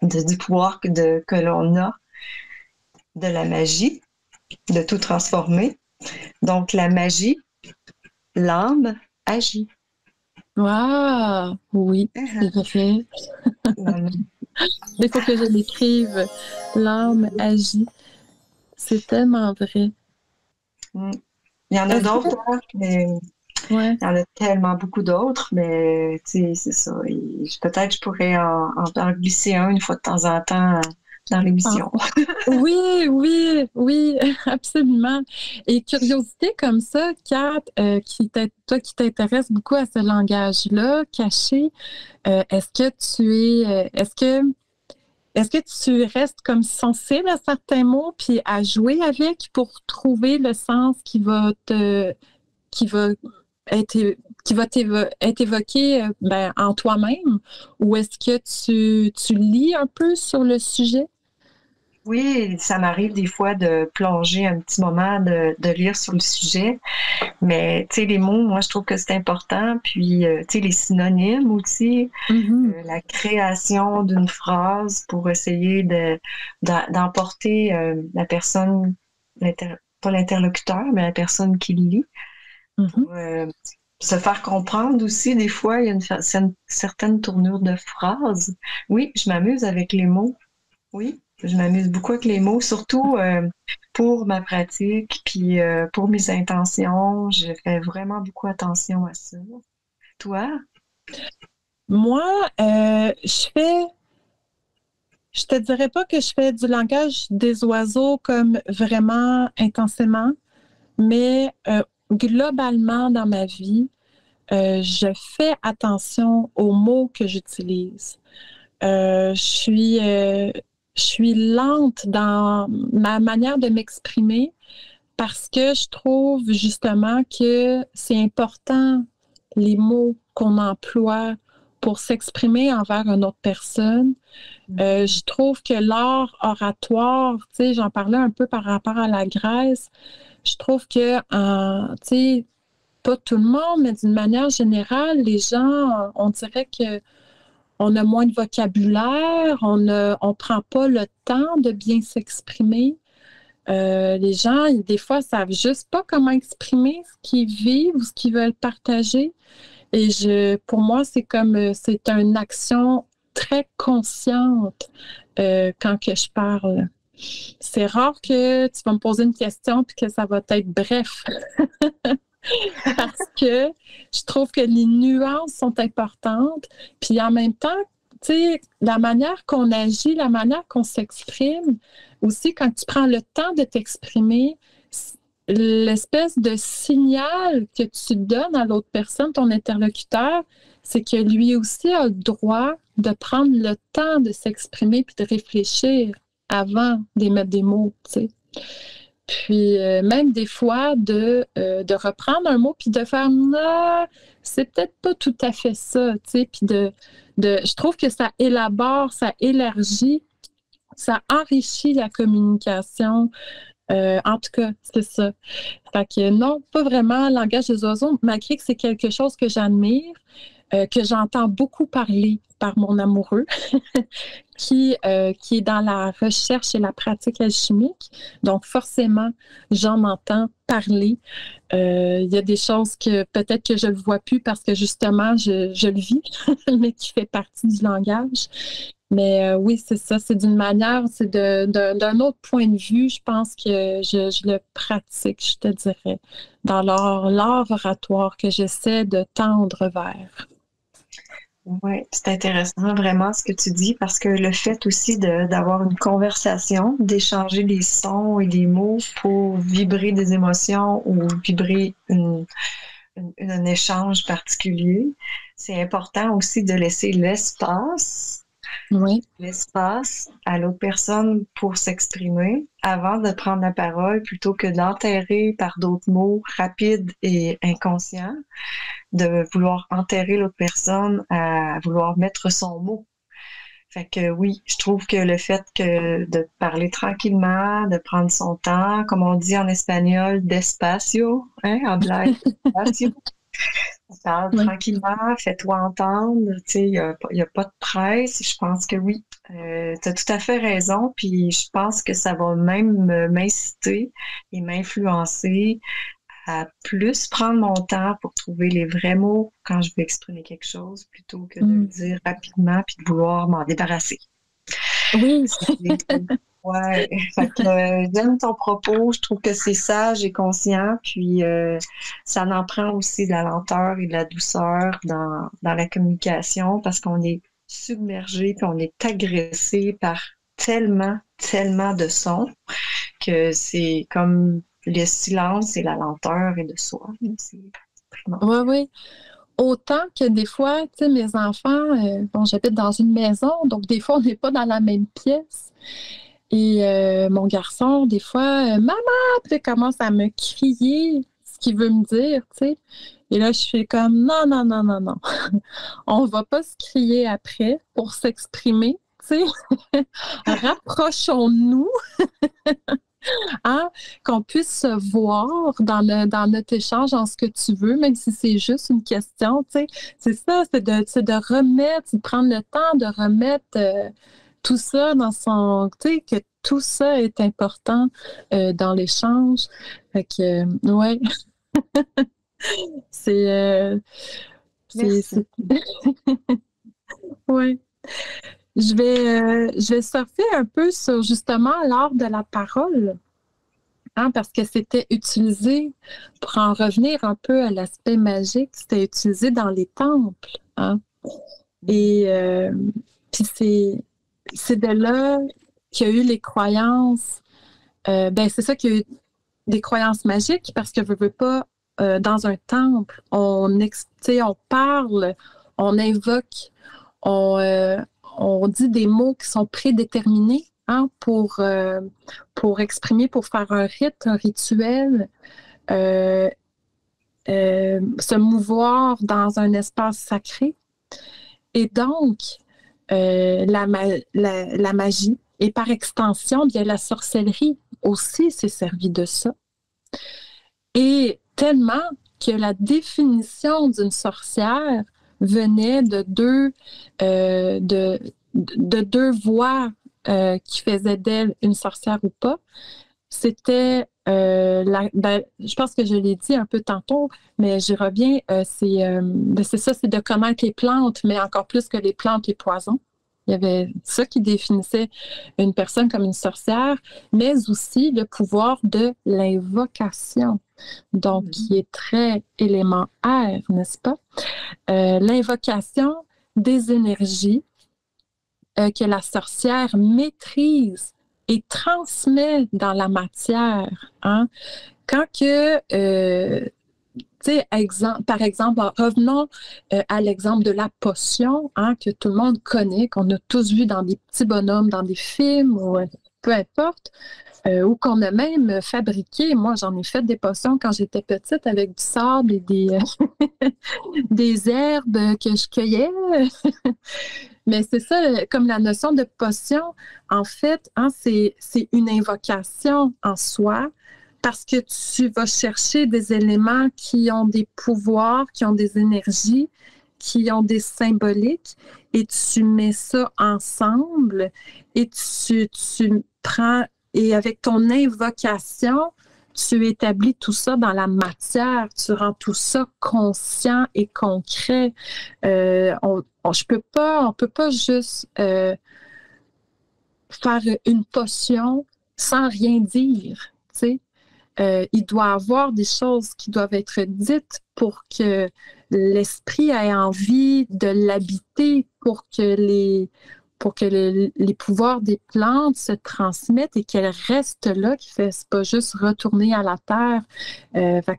du pouvoir que l'on a, de la magie, de tout transformer. Donc, la magie, l'âme agit. Wow! Oui, c'est vrai. Il faut que je l'écrive. L'âme agit. C'est tellement vrai. Il y en a d'autres, mais il y en a tellement beaucoup d'autres, mais c'est ça. Peut-être je pourrais en glisser un une fois de temps en temps dans l'émission. Oui, absolument. Et curiosité comme ça, Kat, toi qui t'intéresse beaucoup à ce langage-là, caché, est-ce que tu restes comme sensible à certains mots puis à jouer avec pour trouver le sens qui va être évoqué en toi-même, ou est-ce que tu lis un peu sur le sujet? Oui, ça m'arrive des fois de plonger un petit moment, de lire sur le sujet, mais tu sais, les mots, moi, je trouve que c'est important, puis tu sais, les synonymes aussi, la création d'une phrase pour essayer d'emporter la personne, pas l'interlocuteur, mais la personne qui lit, pour se faire comprendre aussi. Des fois, il y a une certaine tournure de phrase. Oui, je m'amuse avec les mots. Oui, je m'amuse beaucoup avec les mots, surtout pour ma pratique, puis pour mes intentions. Je fais vraiment beaucoup attention à ça. Toi? Moi, je te dirais pas que je fais du langage des oiseaux comme vraiment intensément, mais globalement dans ma vie, je fais attention aux mots que j'utilise. Je suis lente dans ma manière de m'exprimer parce que je trouve justement que c'est important les mots qu'on emploie pour s'exprimer envers une autre personne. Je trouve que l'art oratoire, tu sais, j'en parlais un peu par rapport à la Grèce, je trouve que, tu sais, pas tout le monde, mais d'une manière générale, les gens, on dirait que on a moins de vocabulaire, on prend pas le temps de bien s'exprimer. Les gens, des fois, savent juste pas comment exprimer ce qu'ils vivent ou ce qu'ils veulent partager. Et pour moi, c'est une action très consciente quand que je parle. C'est rare que tu vas me poser une question puis que ça va être bref. Parce que je trouve que les nuances sont importantes. Puis en même temps, tu sais, la manière qu'on agit, la manière qu'on s'exprime, aussi quand tu prends le temps de t'exprimer, l'espèce de signal que tu donnes à l'autre personne, ton interlocuteur, c'est que lui aussi a le droit de prendre le temps de s'exprimer puis de réfléchir avant d'émettre des mots, tu sais. Puis même des fois de reprendre un mot puis de faire non, c'est peut-être pas tout à fait ça, tu sais, puis je trouve que ça élabore, ça élargit, ça enrichit la communication. En tout cas, c'est ça. Fait que non, pas vraiment le langage des oiseaux, malgré que c'est quelque chose que j'admire, que j'entends beaucoup parler par mon amoureux, qui est dans la recherche et la pratique alchimique. Donc, forcément, j'en entends parler. Il y a des choses que peut-être que je ne le vois plus parce que justement, je le vis, mais qui fait partie du langage. Mais oui, c'est ça. C'est d'une manière, c'est d'un autre point de vue, je pense que je le pratique, je te dirais, dans l'art oratoire que j'essaie de tendre vers. Oui, c'est intéressant vraiment ce que tu dis parce que le fait aussi d'avoir une conversation, d'échanger des sons et des mots pour vibrer des émotions ou vibrer un échange particulier, c'est important aussi de laisser l'espace à l'autre personne pour s'exprimer avant de prendre la parole plutôt que d'enterrer par d'autres mots rapides et inconscients, de vouloir enterrer l'autre personne à vouloir mettre son mot. Fait que oui, je trouve que le fait de parler tranquillement, de prendre son temps, comme on dit en espagnol, despacio, en blague, despacio. Parle tranquillement, fais-toi entendre, tu sais, il y a pas de presse. Je pense que oui, tu as tout à fait raison, puis je pense que ça va même m'inciter et m'influencer à plus prendre mon temps pour trouver les vrais mots quand je veux exprimer quelque chose, plutôt que de le dire rapidement puis de vouloir m'en débarrasser. Oui. Ouais, fait que j'aime ton propos, je trouve que c'est sage et conscient, puis ça en prend aussi de la lenteur et de la douceur dans la communication parce qu'on est submergé puis on est agressé par tellement, tellement de sons que c'est comme le silence et la lenteur et de soi. C'est Oui, oui. Autant que des fois, tu sais, mes enfants, bon, j'habite dans une maison, donc des fois, on n'est pas dans la même pièce. Et mon garçon, des fois, maman, puis il commence à me crier ce qu'il veut me dire, tu sais. Et là, je fais comme, non, non, non, non, non. On va pas se crier après pour s'exprimer, tu sais. Rapprochons-nous, hein, qu'on puisse se voir dans notre échange en ce que tu veux, même si c'est juste une question, tu sais. C'est ça, c'est de remettre, c'est de prendre le temps de remettre tout ça dans son... Tu sais, que tout ça est important dans l'échange. Fait que, ouais. C'est... ouais. Je vais surfer un peu sur justement l'art de la parole, hein, parce que c'était utilisé, pour en revenir un peu à l'aspect magique, c'était utilisé dans les temples. Hein. Et puis c'est de là qu'il y a eu les croyances. C'est ça qu'il y a eu des croyances magiques, parce que veux pas, dans un temple, on parle, on invoque, on dit des mots qui sont prédéterminés, hein, pour exprimer, pour faire un rite, un rituel, se mouvoir dans un espace sacré. Et donc, la magie, et par extension, bien la sorcellerie aussi s'est servie de ça. Et tellement que la définition d'une sorcière venait de deux voix qui faisaient d'elle une sorcière ou pas. C'était, je pense que je l'ai dit un peu tantôt, mais j'y reviens, c'est ça, c'est de connaître les plantes, mais encore plus que les plantes, les poisons. Il y avait ça qui définissait une personne comme une sorcière, mais aussi le pouvoir de l'invocation, donc qui est très élément air, n'est-ce pas? L'invocation des énergies que la sorcière maîtrise et transmet dans la matière. Hein? Quand que, par exemple, revenons à l'exemple de la potion, hein, que tout le monde connaît, qu'on a tous vu dans des petits bonhommes, dans des films, ou peu importe, ou qu'on a même fabriqué. Moi, j'en ai fait des potions quand j'étais petite avec du sable et des herbes que je cueillais. Mais c'est ça, comme la notion de potion, en fait, hein, c'est une invocation en soi, parce que tu vas chercher des éléments qui ont des pouvoirs, qui ont des énergies, qui ont des symboliques, et tu mets ça ensemble, et tu prends, et avec ton invocation, tu établis tout ça dans la matière, tu rends tout ça conscient et concret. On peut pas juste faire une potion sans rien dire, tu sais. Il doit y avoir des choses qui doivent être dites pour que l'esprit ait envie de l'habiter, pour que les pouvoirs des plantes se transmettent et qu'elles restent là, c'est pas juste retourner à la terre.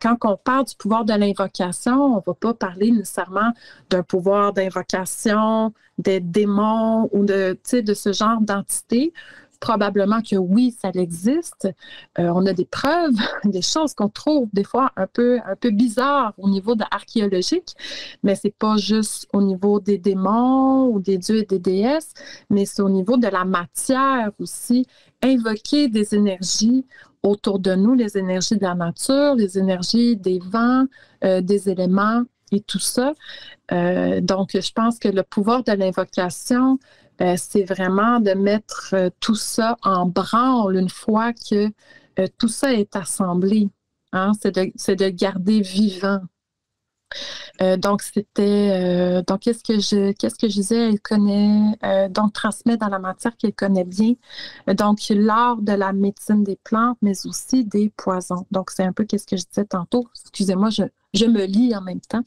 Quand on parle du pouvoir de l'invocation, on va pas parler nécessairement d'un pouvoir d'invocation, des démons ou de ce genre d'entité. Probablement que oui, ça existe. On a des preuves, des choses qu'on trouve des fois un peu bizarres au niveau archéologique, mais c'est pas juste au niveau des démons ou des dieux et des déesses, mais c'est au niveau de la matière aussi. Invoquer des énergies autour de nous, les énergies de la nature, les énergies des vents, des éléments et tout ça. Donc, je pense que le pouvoir de l'invocation, c'est vraiment de mettre tout ça en branle une fois que tout ça est assemblé. Hein? C'est de garder vivant. Donc, c'était... donc, qu'est-ce que je disais? Elle connaît... donc, transmet dans la matière qu'elle connaît bien. Donc, l'art de la médecine des plantes, mais aussi des poisons. Donc, c'est un peu qu'est-ce que je disais tantôt. Excusez-moi, je me lis en même temps.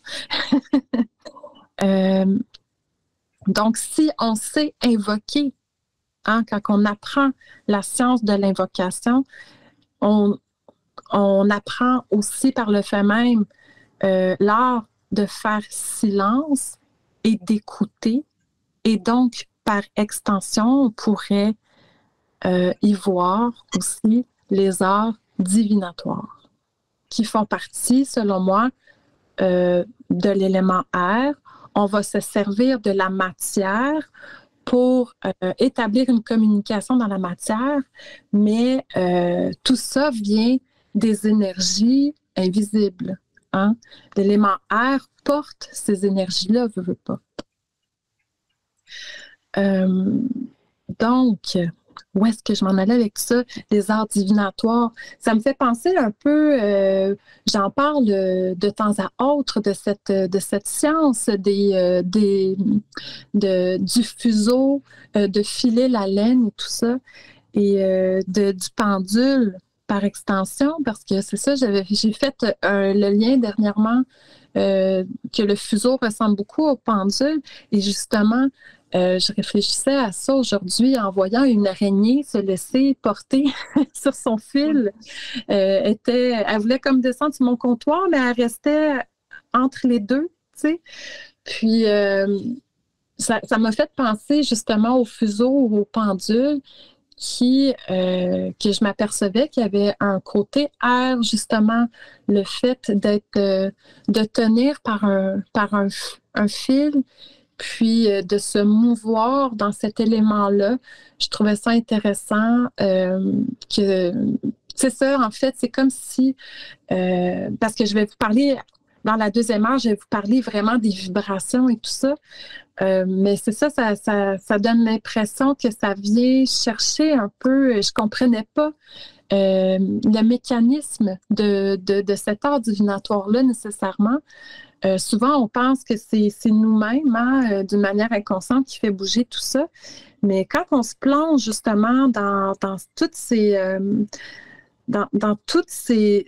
Donc, si on sait invoquer, Hein? Quand on apprend la science de l'invocation, on apprend aussi par le fait même l'art de faire silence et d'écouter. Et donc, par extension, on pourrait y voir aussi les arts divinatoires qui font partie, selon moi, de l'élément air. On va se servir de la matière pour établir une communication dans la matière, mais tout ça vient des énergies invisibles. Hein? L'élément air porte ces énergies-là, veut pas. Donc, où est-ce que je m'en allais avec ça? Les arts divinatoires. Ça me fait penser un peu, j'en parle de temps à autre de cette science du fuseau, de filer la laine et tout ça, et du pendule par extension, parce que c'est ça, j'ai fait le lien dernièrement que le fuseau ressemble beaucoup au pendule, et justement, je réfléchissais à ça aujourd'hui en voyant une araignée se laisser porter sur son fil. Elle voulait comme descendre sur mon comptoir, mais elle restait entre les deux, tu sais. Puis, ça m'a fait penser justement au fuseau ou au pendule que je m'apercevais qu'il y avait un côté air, justement, le fait de tenir par un fil, puis de se mouvoir dans cet élément-là. Je trouvais ça intéressant que c'est ça, en fait, c'est comme si, parce que je vais vous parler, dans la deuxième heure, je vais vous parler vraiment des vibrations et tout ça, mais c'est ça, ça donne l'impression que ça vient chercher un peu, je comprenais pas le mécanisme de cet art divinatoire-là nécessairement. Souvent, on pense que c'est nous-mêmes, hein, d'une manière inconsciente, qui fait bouger tout ça. Mais quand on se plonge justement dans toutes ces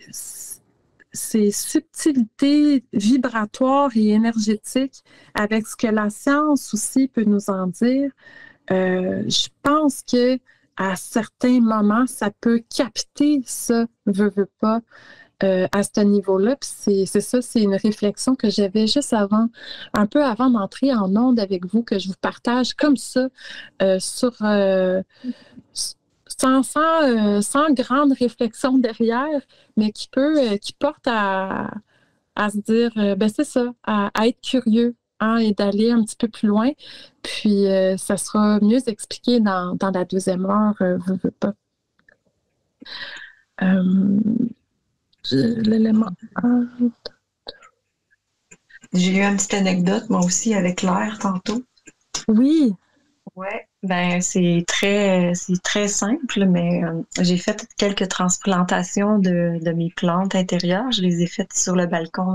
subtilités vibratoires et énergétiques, avec ce que la science aussi peut nous en dire, je pense que à certains moments, ça peut capter ça, veut pas. À ce niveau-là. Puis c'est ça, c'est une réflexion que j'avais juste avant, un peu avant d'entrer en onde avec vous, que je vous partage comme ça, sans grande réflexion derrière, mais qui porte à se dire, ben c'est ça, à être curieux, hein, et d'aller un petit peu plus loin. Puis ça sera mieux expliqué dans la deuxième heure, veux pas. L'élément. J'ai eu une petite anecdote, moi aussi, avec l'air tantôt. Oui. Ouais, ben c'est très simple, mais j'ai fait quelques transplantations de mes plantes intérieures. Je les ai faites sur le balcon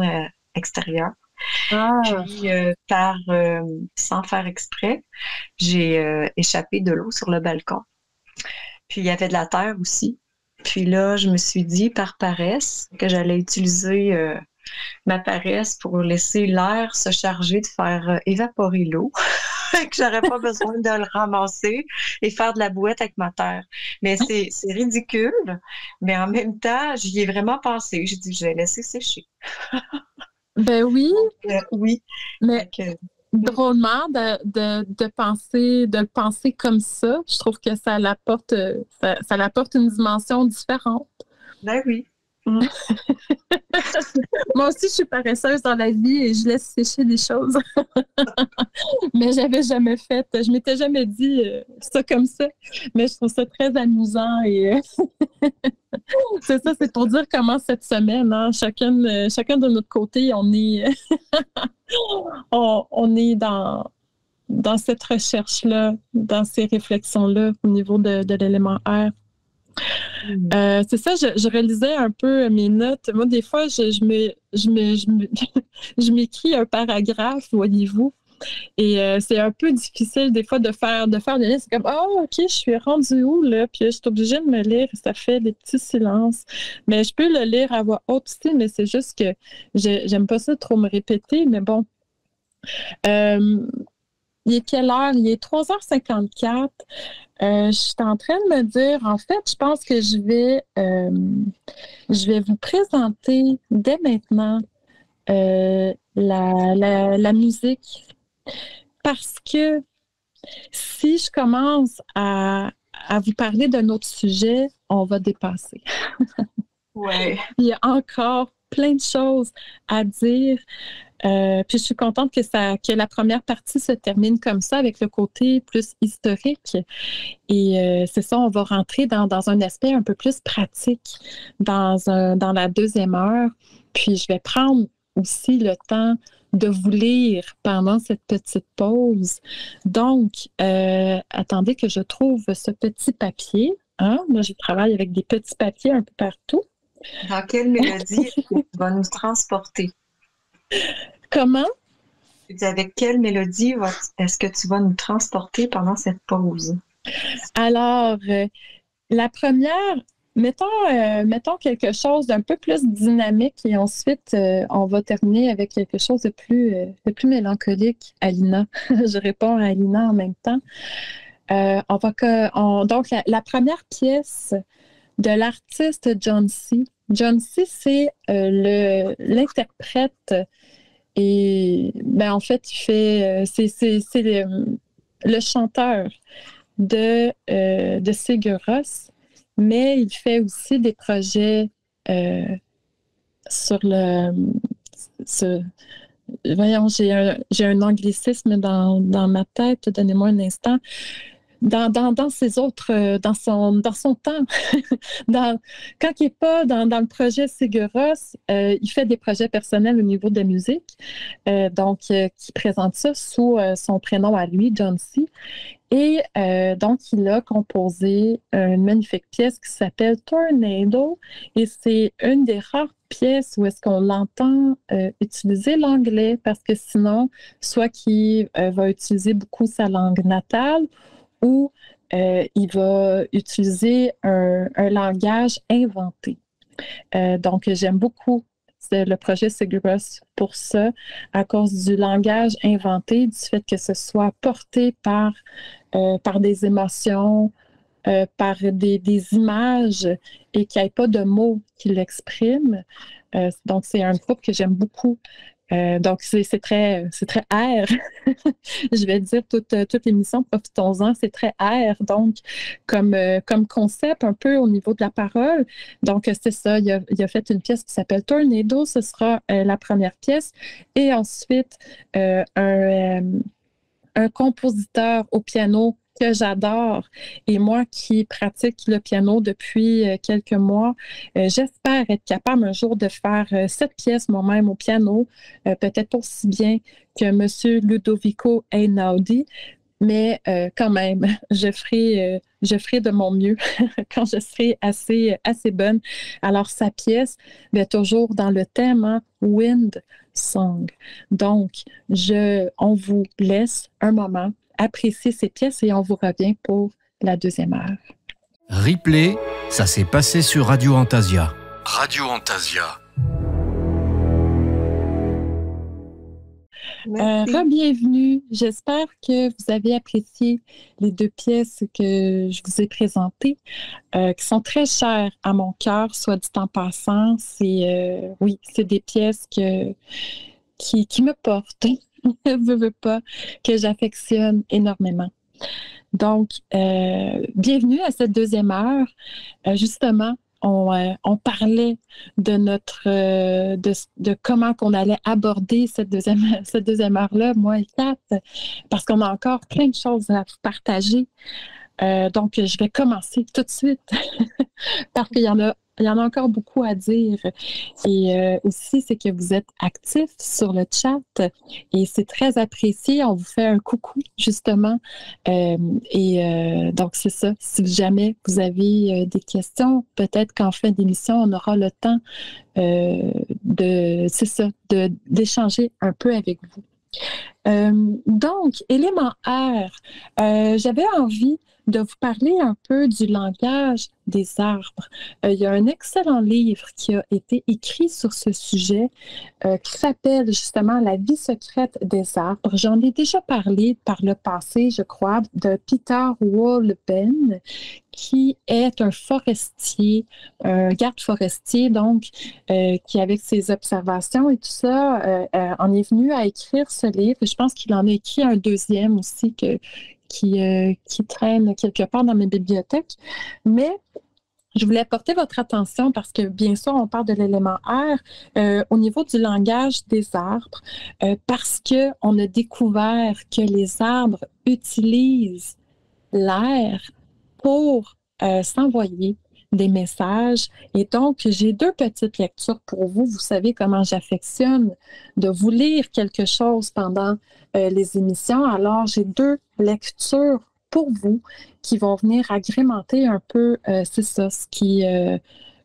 extérieur. Ah. Puis, sans faire exprès, j'ai échappé de l'eau sur le balcon. Puis, il y avait de la terre aussi. Puis là, je me suis dit, par paresse, que j'allais utiliser ma paresse pour laisser l'air se charger de faire évaporer l'eau, que j'aurais pas besoin de le ramasser et faire de la bouette avec ma terre. Mais c'est ridicule, mais en même temps, j'y ai vraiment pensé. J'ai dit, je vais laisser sécher. Ben oui. Oui. Mais drôlement de le penser comme ça, je trouve que ça l'apporte une dimension différente. Ben oui. Moi aussi, je suis paresseuse dans la vie et je laisse sécher des choses. Mais je m'étais jamais dit ça comme ça. Mais je trouve ça très amusant et c'est ça, c'est pour dire comment cette semaine, hein, chacun de notre côté, on est on est dans cette recherche-là, dans ces réflexions-là au niveau de l'élément air. C'est ça, je relisais un peu mes notes. Moi, des fois, je m'écris un paragraphe, voyez-vous. Et c'est un peu difficile des fois de faire des liens. C'est comme, OK, je suis rendue où, là? Puis je suis obligée de me lire et ça fait des petits silences. Mais je peux le lire à voix haute aussi, mais c'est juste que j'aime pas ça trop me répéter, mais bon. Il est quelle heure? Il est 3h54. Je suis en train de me dire, en fait, je pense que je vais vous présenter dès maintenant la musique. Parce que si je commence à vous parler d'un autre sujet, on va dépasser. Ouais. Il y a encore plein de choses à dire. Puis je suis contente que la première partie se termine comme ça, avec le côté plus historique. Et c'est ça, on va rentrer dans un aspect un peu plus pratique dans la deuxième heure. Puis je vais prendre aussi le temps de vous lire pendant cette petite pause. Donc, attendez que je trouve ce petit papier. Hein? Moi, je travaille avec des petits papiers un peu partout. Dans quelle mélodie est-ce que tu vas nous transporter? Comment? Avec quelle mélodie est-ce que tu vas nous transporter pendant cette pause? Alors, la première, mettons quelque chose d'un peu plus dynamique et ensuite, on va terminer avec quelque chose de plus mélancolique, Alina. Je réponds à Alina en même temps. Donc, la première pièce de l'artiste John C. John C, c'est l'interprète et en fait, c'est le chanteur de Sigur Rós, mais il fait aussi des projets sur voyons, j'ai un anglicisme dans ma tête, donnez-moi un instant. Dans ses autres, dans son temps, quand il n'est pas dans le projet Sigur Rós, il fait des projets personnels au niveau de la musique, donc qui présente ça sous son prénom à lui, John C. Et donc, il a composé une magnifique pièce qui s'appelle Tornado, et c'est une des rares pièces où est-ce qu'on l'entend utiliser l'anglais, parce que sinon, soit qu'il va utiliser beaucoup sa langue natale, où il va utiliser un langage inventé. Donc, j'aime beaucoup le projet Sigur Rós pour ça, à cause du langage inventé, du fait que ce soit porté par des émotions, par des images et qu'il n'y ait pas de mots qui l'expriment. Donc, c'est un groupe que j'aime beaucoup. Donc, c'est très air. Je vais dire toute l'émission, profitons-en, c'est très air. Donc, comme concept un peu au niveau de la parole. Donc, c'est ça, il a fait une pièce qui s'appelle Tornado, ce sera la première pièce. Et ensuite, un compositeur au piano que j'adore et moi qui pratique le piano depuis quelques mois, j'espère être capable un jour de faire cette pièce moi-même au piano, peut-être pas aussi bien que M. Ludovico Einaudi, mais quand même, je ferai de mon mieux quand je serai assez bonne. Alors, sa pièce, toujours dans le thème, hein, Wind Song. Donc, on vous laisse un moment apprécier ces pièces et on vous revient pour la deuxième heure. Replay, ça s'est passé sur Radio Antasia. Radio Antasia. Bienvenue. J'espère que vous avez apprécié les deux pièces que je vous ai présentées, qui sont très chères à mon cœur, soit dit en passant. C'est des pièces qui me portent, veux pas, que j'affectionne énormément. Donc, bienvenue à cette deuxième heure. Justement, on parlait de comment qu'on allait aborder cette deuxième heure-là, moi et Kat, parce qu'on a encore plein de choses à vous partager. Donc, je vais commencer tout de suite parce qu'il y en a encore beaucoup à dire. Et aussi, c'est que vous êtes actifs sur le chat et c'est très apprécié. On vous fait un coucou, justement. Donc, c'est ça. Si jamais vous avez des questions, peut-être qu'en fin d'émission, on aura le temps d'échanger un peu avec vous. Donc, élément R, j'avais envie de vous parler un peu du langage des arbres. Il y a un excellent livre qui a été écrit sur ce sujet qui s'appelle justement La vie secrète des arbres. J'en ai déjà parlé par le passé, je crois, de Peter Wohlleben, qui est un forestier, un garde forestier, donc, qui, avec ses observations et tout ça, en est venu à écrire ce livre. Je pense qu'il en a écrit un deuxième aussi qui traîne quelque part dans mes bibliothèques. Mais je voulais porter votre attention parce que, bien sûr, on parle de l'élément air au niveau du langage des arbres parce qu'on a découvert que les arbres utilisent l'air pour s'envoyer des messages. Et donc, j'ai 2 petites lectures pour vous. Vous savez comment j'affectionne de vous lire quelque chose pendant les émissions. Alors, j'ai 2 lectures pour vous qui vont venir agrémenter un peu, c'est ça, ce qui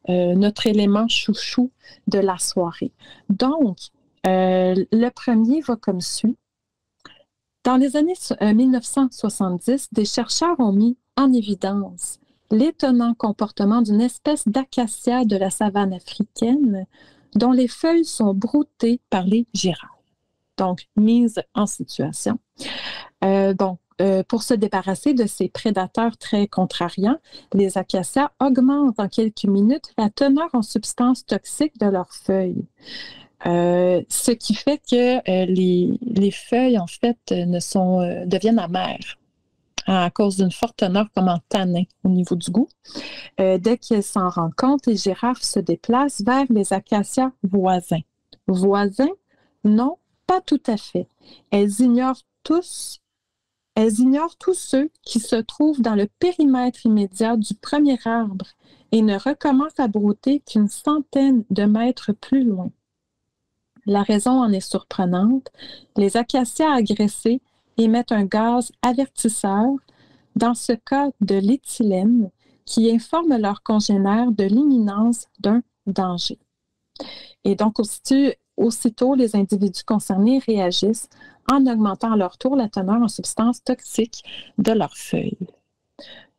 notre élément chouchou de la soirée. Donc, le premier va comme suit. Dans les années 1970, des chercheurs ont mis en évidence l'étonnant comportement d'une espèce d'acacia de la savane africaine dont les feuilles sont broutées par les girafes. Donc, mise en situation. Pour se débarrasser de ces prédateurs très contrariants, les acacias augmentent en quelques minutes la teneur en substances toxiques de leurs feuilles. Ce qui fait que les feuilles, en fait, deviennent amères à cause d'une forte teneur comme en tanin au niveau du goût. Dès qu'elles s'en rendent compte, les girafes se déplacent vers les acacias voisins. Voisins? Non, pas tout à fait. Elles ignorent tous ceux qui se trouvent dans le périmètre immédiat du premier arbre et ne recommencent à brouter qu'une centaine de mètres plus loin. La raison en est surprenante. Les acacias agressés émettent un gaz avertisseur, dans ce cas de l'éthylène, qui informe leurs congénères de l'imminence d'un danger. Et donc, aussitôt, les individus concernés réagissent en augmentant à leur tour la teneur en substances toxiques de leurs feuilles.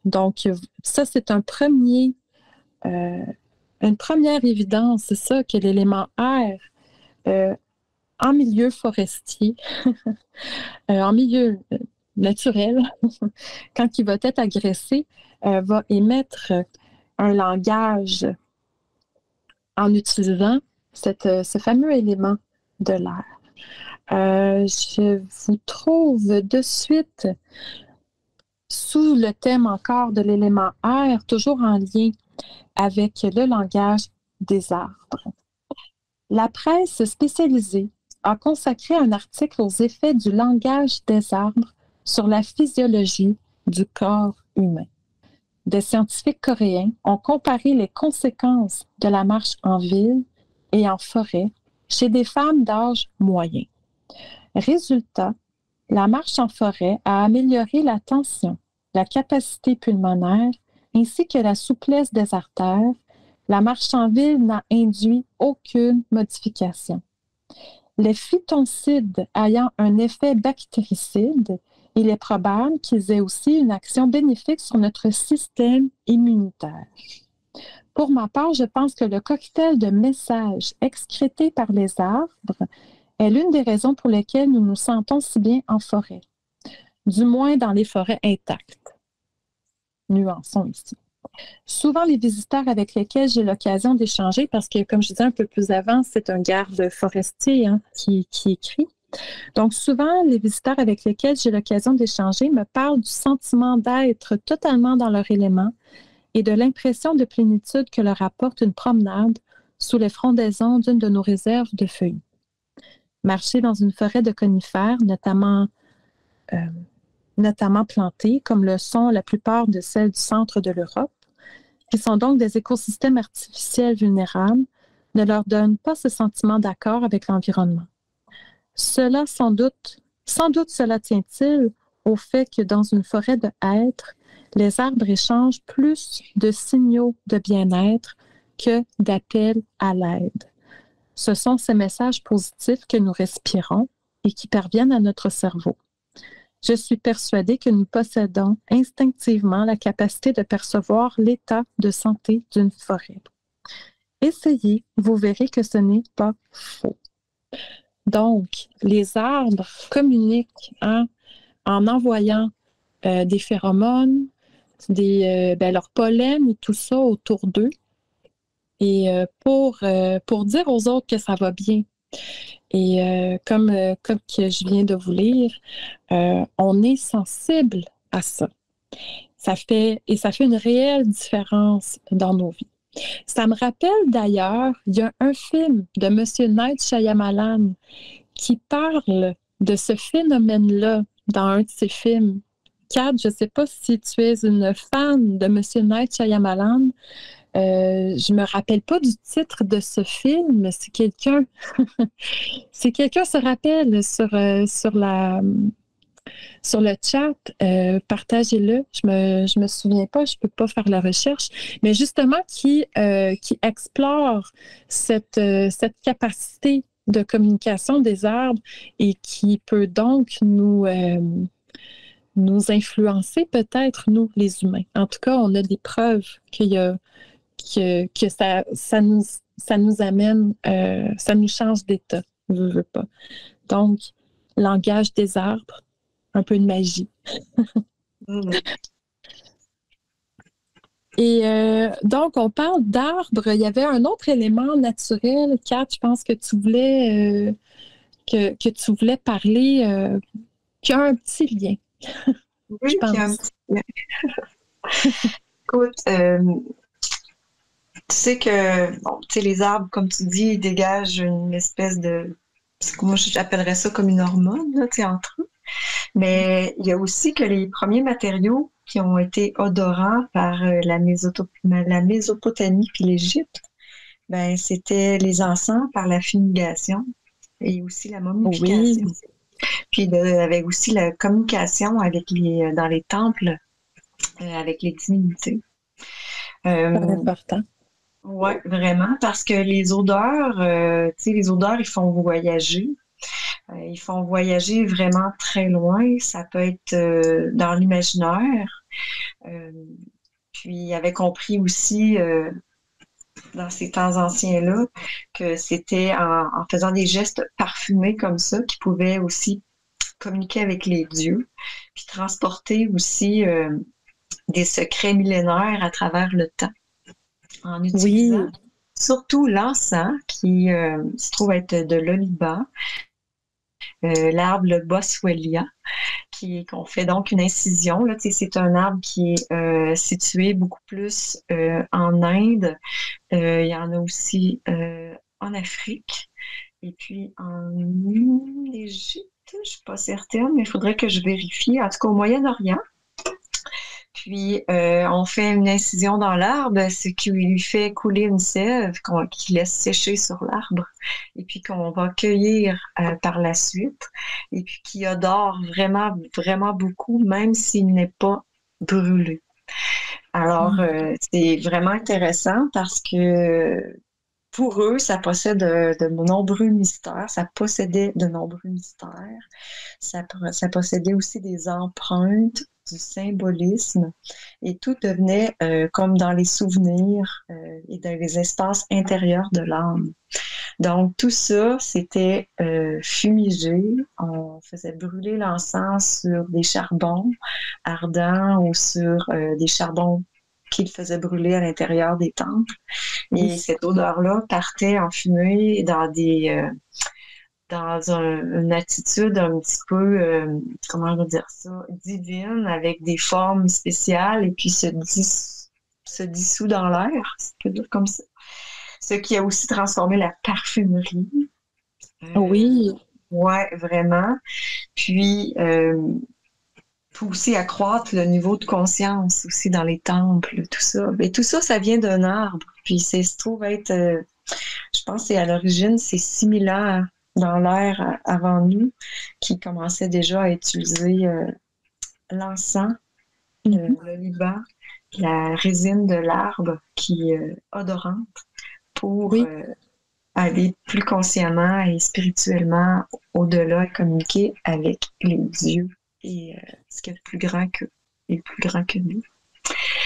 Donc, ça, c'est une première évidence, c'est ça, que l'élément air en milieu forestier, en milieu naturel, quand il va être agressé, va émettre un langage en utilisant ce fameux élément de l'air. Je vous trouve de suite sous le thème encore de l'élément air, toujours en lien avec le langage des arbres. La presse spécialisée a consacré un article aux effets du langage des arbres sur la physiologie du corps humain. Des scientifiques coréens ont comparé les conséquences de la marche en ville et en forêt chez des femmes d'âge moyen. Résultat, la marche en forêt a amélioré la tension, la capacité pulmonaire ainsi que la souplesse des artères. La marche en ville n'a induit aucune modification. Les phytoncides ayant un effet bactéricide, il est probable qu'ils aient aussi une action bénéfique sur notre système immunitaire. Pour ma part, je pense que le cocktail de messages excrétés par les arbres est l'une des raisons pour lesquelles nous nous sentons si bien en forêt, du moins dans les forêts intactes. Nuançons ici. Souvent, les visiteurs avec lesquels j'ai l'occasion d'échanger, parce que, comme je disais un peu plus avant, c'est un garde forestier qui écrit. Donc, souvent, les visiteurs avec lesquels j'ai l'occasion d'échanger me parlent du sentiment d'être totalement dans leur élément et de l'impression de plénitude que leur apporte une promenade sous les frondaisons d'une de nos réserves de feuilles. Marcher dans une forêt de conifères, notamment plantées, comme le sont la plupart de celles du centre de l'Europe, qui sont donc des écosystèmes artificiels vulnérables, ne leur donne pas ce sentiment d'accord avec l'environnement. Cela, sans doute cela tient-il au fait que dans une forêt de hêtres, les arbres échangent plus de signaux de bien-être que d'appels à l'aide. Ce sont ces messages positifs que nous respirons et qui parviennent à notre cerveau. je suis persuadée que nous possédons instinctivement la capacité de percevoir l'état de santé d'une forêt. Essayez, vous verrez que ce n'est pas faux. Donc, les arbres communiquent en envoyant des phéromones, leur pollen et tout ça autour d'eux, et pour dire aux autres que ça va bien. Et comme que je viens de vous lire, on est sensible à ça. Ça fait une réelle différence dans nos vies. Ça me rappelle d'ailleurs, il y a un film de M. Night Shyamalan qui parle de ce phénomène-là dans un de ses films. Kat, je ne sais pas si tu es une fan de M. Night Shyamalan. Je ne me rappelle pas du titre de ce film, mais si quelqu'un se rappelle sur le chat, partagez-le. Je me souviens pas, je peux pas faire la recherche, mais justement qui explore cette capacité de communication des arbres et qui peut donc nous influencer peut-être, nous, les humains. En tout cas, on a des preuves que ça nous amène, ça nous change d'état, je veux pas. Donc, langage des arbres, un peu de magie. Et donc, on parle d'arbres. Il y avait un autre élément naturel, Kat, je pense que tu voulais parler, qui a un petit lien. Oui, qui a un petit lien. Écoute, tu sais que les arbres, comme tu dis, ils dégagent une espèce de... Moi, j'appellerais ça comme une hormone, là, entre eux. Mais il y a aussi que les premiers matériaux qui ont été odorants par la Mésopotamie puis l'Égypte, ben, c'était les encens par la fumigation et aussi la momification. Oui. Puis avec aussi la communication avec dans les temples avec les divinités. C'est important. Oui, vraiment, parce que les odeurs, ils font voyager. Ils font voyager vraiment très loin. Ça peut être dans l'imaginaire. Puis, il avait compris aussi, dans ces temps anciens-là, que c'était en faisant des gestes parfumés comme ça qu'ils pouvaient aussi communiquer avec les dieux, puis transporter aussi des secrets millénaires à travers le temps. En utilisant surtout l'encens qui se trouve être de l'oliba, l'arbre le boswellia, qu'on fait donc une incision. Là, c'est un arbre qui est situé beaucoup plus en Inde. Il y en a aussi en Afrique. Et puis en Égypte, je ne suis pas certaine, mais il faudrait que je vérifie. En tout cas, au Moyen-Orient. Puis, on fait une incision dans l'arbre, ce qui lui fait couler une sève qui laisse sécher sur l'arbre et puis qu'on va cueillir par la suite et puis qui odore vraiment, vraiment beaucoup, même s'il n'est pas brûlé. Alors, c'est vraiment intéressant parce que pour eux, ça possède de nombreux mystères. Ça possédait de nombreux mystères. Ça possédait aussi des empreintes, du symbolisme, et tout devenait comme dans les souvenirs et dans les espaces intérieurs de l'âme. Donc, tout ça, c'était fumigé. On faisait brûler l'encens sur des charbons ardents ou sur des charbons qu'il faisait brûler à l'intérieur des temples. Et cette odeur-là partait en fumée dans une attitude un petit peu, comment on va dire ça, divine, avec des formes spéciales, et puis se dissout dans l'air, si je peux dire comme ça. Ce qui a aussi transformé la parfumerie. Oui. Ouais, vraiment. Puis, faut aussi accroître le niveau de conscience aussi dans les temples, tout ça. Et tout ça, ça vient d'un arbre. Puis, se trouve être, je pense que à l'origine, c'est 6000 ans dans l'ère avant nous, qui commençait déjà à utiliser l'encens, l'oliban, la résine de l'arbre qui est odorante pour aller plus consciemment et spirituellement au-delà et communiquer avec les dieux et ce qui est plus grand qu'eux et plus grand que nous.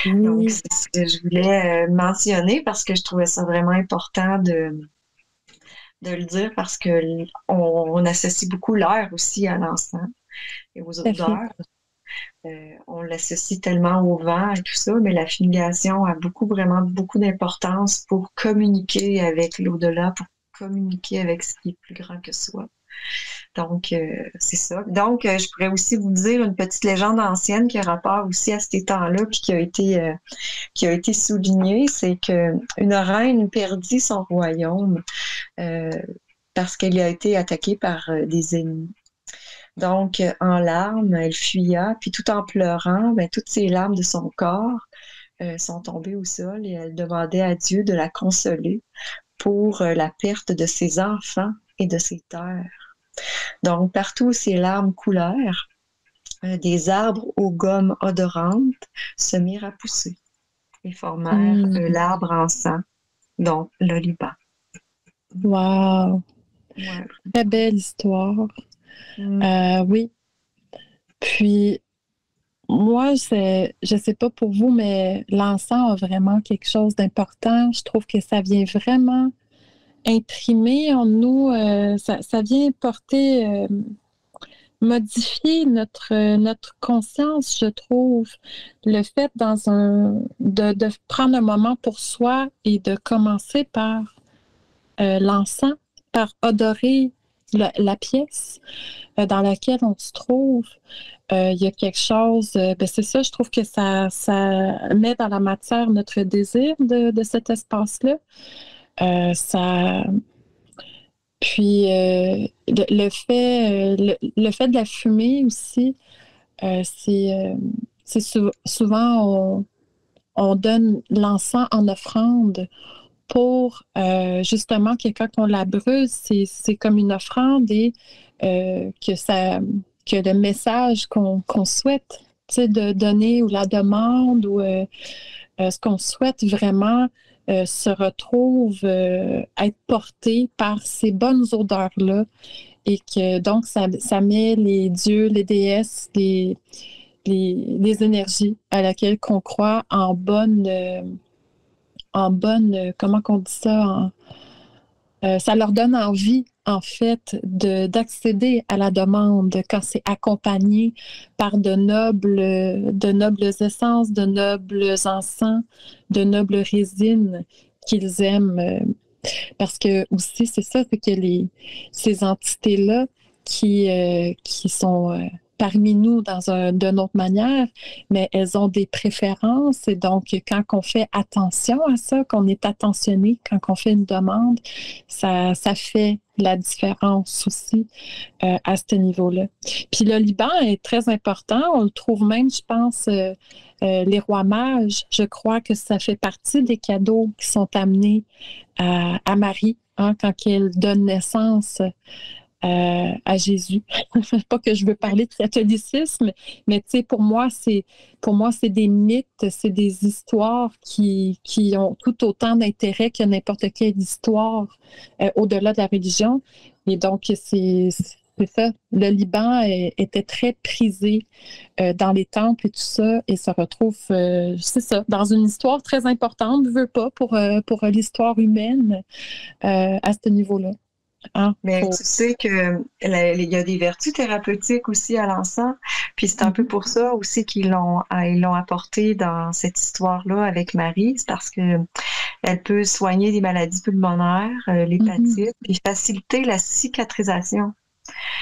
Oui. Donc, c'est ce que je voulais mentionner parce que je trouvais ça vraiment important de le dire parce que on associe beaucoup l'air aussi à l'encens et aux odeurs. On l'associe tellement au vent et tout ça, mais la fumigation a vraiment beaucoup d'importance pour communiquer avec l'au-delà, pour communiquer avec ce qui est plus grand que soi. Donc, c'est ça. Donc, je pourrais aussi vous dire une petite légende ancienne qui a rapport aussi à ces temps-là, puis qui a été soulignée, c'est qu'une reine perdit son royaume parce qu'elle a été attaquée par des ennemis. Donc, en larmes, elle fuya, puis tout en pleurant, toutes ces larmes de son corps sont tombées au sol et elle demandait à Dieu de la consoler pour la perte de ses enfants et de ses terres. Donc, partout où ces larmes coulèrent, des arbres aux gommes odorantes se mirent à pousser et formèrent l'arbre encens, donc l'oliban. Wow! Ouais. Très belle histoire. Oui. Puis, moi, je sais pas pour vous, mais l'encens a vraiment quelque chose d'important. Je trouve que ça vient vraiment imprimer en nous, ça vient modifier notre conscience, je trouve. Le fait de prendre un moment pour soi et de commencer par l'encens, par odorer la pièce dans laquelle on se trouve. Il y a quelque chose, c'est ça, je trouve que ça met dans la matière notre désir de cet espace-là. Puis le fait de la fumée aussi, c'est souvent on donne l'encens en offrande pour justement que quand on la brûle, c'est comme une offrande et que le message qu'on souhaite de donner ou la demande ou ce qu'on souhaite vraiment se retrouve être porté par ces bonnes odeurs-là et que donc ça met les dieux, les déesses, les énergies à laquelle qu'on croit en bonne comment qu'on dit ça, ça leur donne envie, en fait, d'accéder à la demande quand c'est accompagné par de nobles essences, de nobles encens, de nobles résines qu'ils aiment. Parce que aussi, c'est ça, c'est que ces entités-là qui sont parmi nous d'une autre manière, mais elles ont des préférences et donc quand on fait attention à ça, qu'on est attentionné, quand on fait une demande, ça fait la différence aussi à ce niveau-là. Puis le Liban est très important, on le trouve même, je pense, les rois mages, je crois que ça fait partie des cadeaux qui sont amenés à Marie quand elle donne naissance à Jésus. Pas que je veux parler de catholicisme, mais tu sais, pour moi, c'est des mythes, c'est des histoires qui ont tout autant d'intérêt que n'importe quelle histoire au-delà de la religion. Et donc, c'est ça. Le Liban était très prisé dans les temples et tout ça, et se retrouve, c'est ça, dans une histoire très importante, je veux pas, pour l'histoire humaine à ce niveau-là. Mais tu sais que il y a des vertus thérapeutiques aussi à l'encens, puis c'est un peu pour ça aussi qu'ils l'ont apporté dans cette histoire-là avec Marie, c'est parce que elle peut soigner des maladies pulmonaires, l'hépatite, puis faciliter la cicatrisation.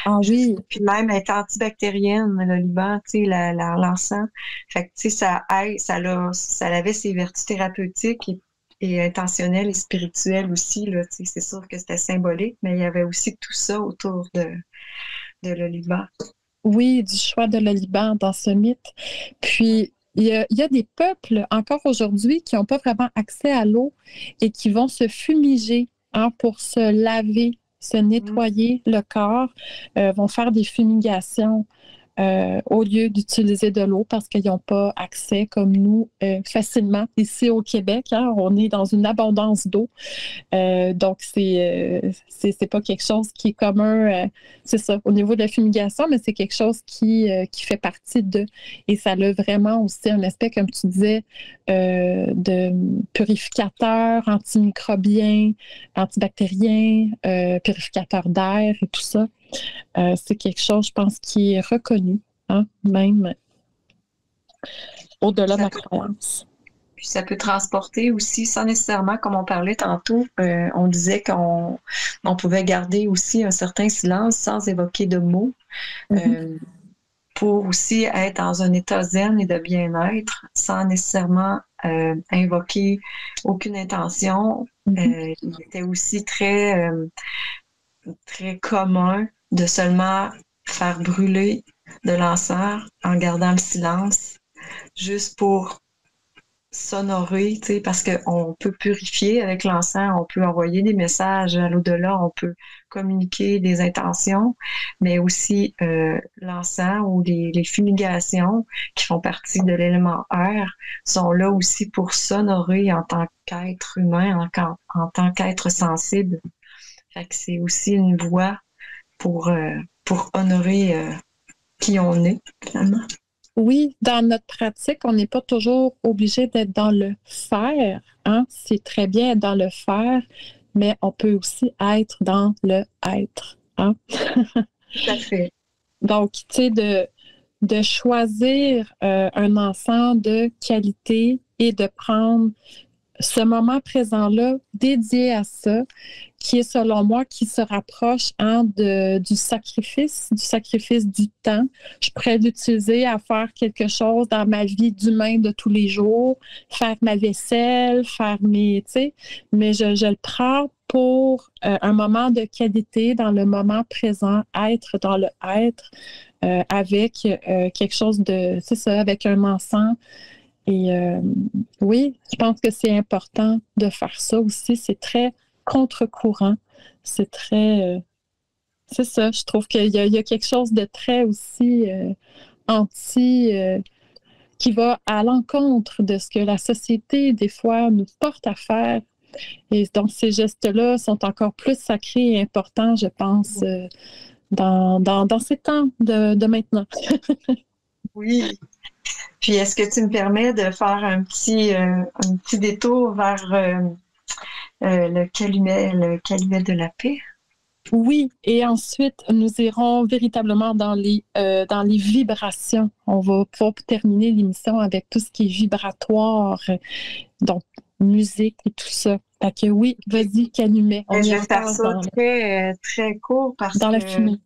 Ah oui. Puis même être antibactérienne, le Liban, tu sais, l'encens. Fait que tu sais, ça avait ses vertus thérapeutiques et intentionnel et spirituel aussi, là, tu sais, c'est sûr que c'était symbolique, mais il y avait aussi tout ça autour de l'oliban. Oui, du choix de l'oliban dans ce mythe. Puis, il y a des peuples encore aujourd'hui qui n'ont pas vraiment accès à l'eau et qui vont se fumiger pour se laver, se nettoyer le corps, vont faire des fumigations au lieu d'utiliser de l'eau parce qu'ils n'ont pas accès comme nous facilement. Ici au Québec, hein, on est dans une abondance d'eau. Donc, c'est pas quelque chose qui est commun, c'est ça, au niveau de la fumigation, mais c'est quelque chose qui fait partie de. Et ça a vraiment aussi un aspect, comme tu disais, de purificateur, antimicrobien, antibactérien, purificateur d'air et tout ça. C'est quelque chose, je pense, qui est reconnu, hein, même au-delà de la croyance. Puis ça peut transporter aussi, sans nécessairement, comme on parlait tantôt, on disait qu'on pouvait garder aussi un certain silence sans évoquer de mots, pour aussi être dans un état zen et de bien-être, sans nécessairement invoquer aucune intention. Il était aussi très, très commun de seulement faire brûler de l'encens en gardant le silence, juste pour s'honorer, tu sais, parce qu'on peut purifier avec l'encens, on peut envoyer des messages à l'au-delà, on peut communiquer des intentions, mais aussi l'encens ou les fumigations qui font partie de l'élément air sont là aussi pour s'honorer en tant qu'être humain, en tant qu'être sensible. Fait que c'est aussi une voie pour honorer qui on est, finalement. Oui, dans notre pratique, on n'est pas toujours obligé d'être dans le faire. Hein? C'est très bien être dans le faire, mais on peut aussi être dans le être. Hein? Tout à fait. Donc, tu sais, de choisir un encens de qualité et de prendre ce moment présent-là dédié à ça, qui est selon moi, qui se rapproche du sacrifice du temps. Je pourrais l'utiliser à faire quelque chose dans ma vie d'humain de tous les jours, faire ma vaisselle, faire mes, tu sais, mais je le prends pour un moment de qualité dans le moment présent, être dans le être, avec quelque chose de, c'est ça, avec un encens. Et oui, je pense que c'est important de faire ça aussi. C'est très contre-courant. C'est très... c'est ça, je trouve qu'il y a quelque chose de très aussi anti... qui va à l'encontre de ce que la société, des fois, nous porte à faire. Et donc, ces gestes-là sont encore plus sacrés et importants, je pense, dans ces temps de maintenant. Oui. Puis, est-ce que tu me permets de faire un petit détour vers le calumet de la paix? Oui, et ensuite, nous irons véritablement dans les vibrations. On va pouvoir terminer l'émission avec tout ce qui est vibratoire, donc musique et tout ça. Fait que oui, vas-y, calumet. Je vais faire ça très, très court parce dans la fumée.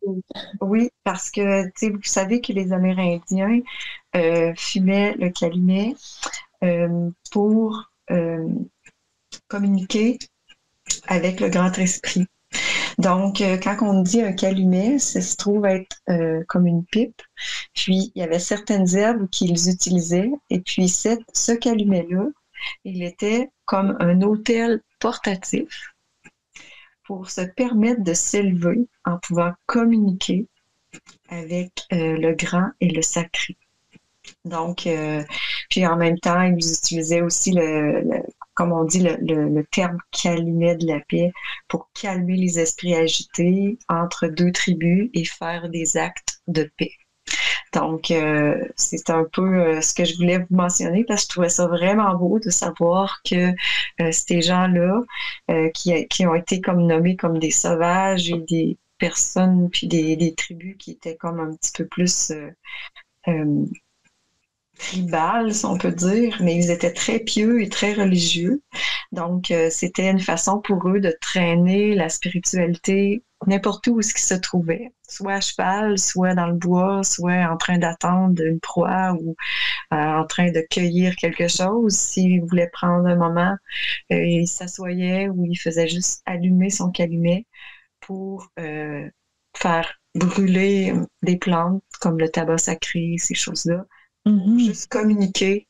Oui, parce que vous savez que les Amérindiens fumaient le calumet pour communiquer avec le grand esprit. Donc, quand on dit un calumet, ça se trouve être comme une pipe. Puis, il y avait certaines herbes qu'ils utilisaient. Et puis, ce calumet-là, il était comme un autel portatif pour se permettre de s'élever en pouvant communiquer avec le grand et le sacré. Donc, puis en même temps, ils utilisaient aussi comme on dit, le terme calumet de la paix pour calmer les esprits agités entre deux tribus et faire des actes de paix. Donc, c'est un peu ce que je voulais vous mentionner parce que je trouvais ça vraiment beau de savoir que ces gens-là qui ont été comme nommés comme des sauvages et des personnes, puis des tribus qui étaient comme un petit peu plus tribales, si on peut dire, mais ils étaient très pieux et très religieux. Donc, c'était une façon pour eux de traîner la spiritualité n'importe où ce qui se trouvait, soit à cheval, soit dans le bois, soit en train d'attendre une proie ou en train de cueillir quelque chose. S'il voulait prendre un moment, il s'assoyait ou il faisait juste allumer son calumet pour faire brûler des plantes comme le tabac sacré, ces choses-là. Juste communiquer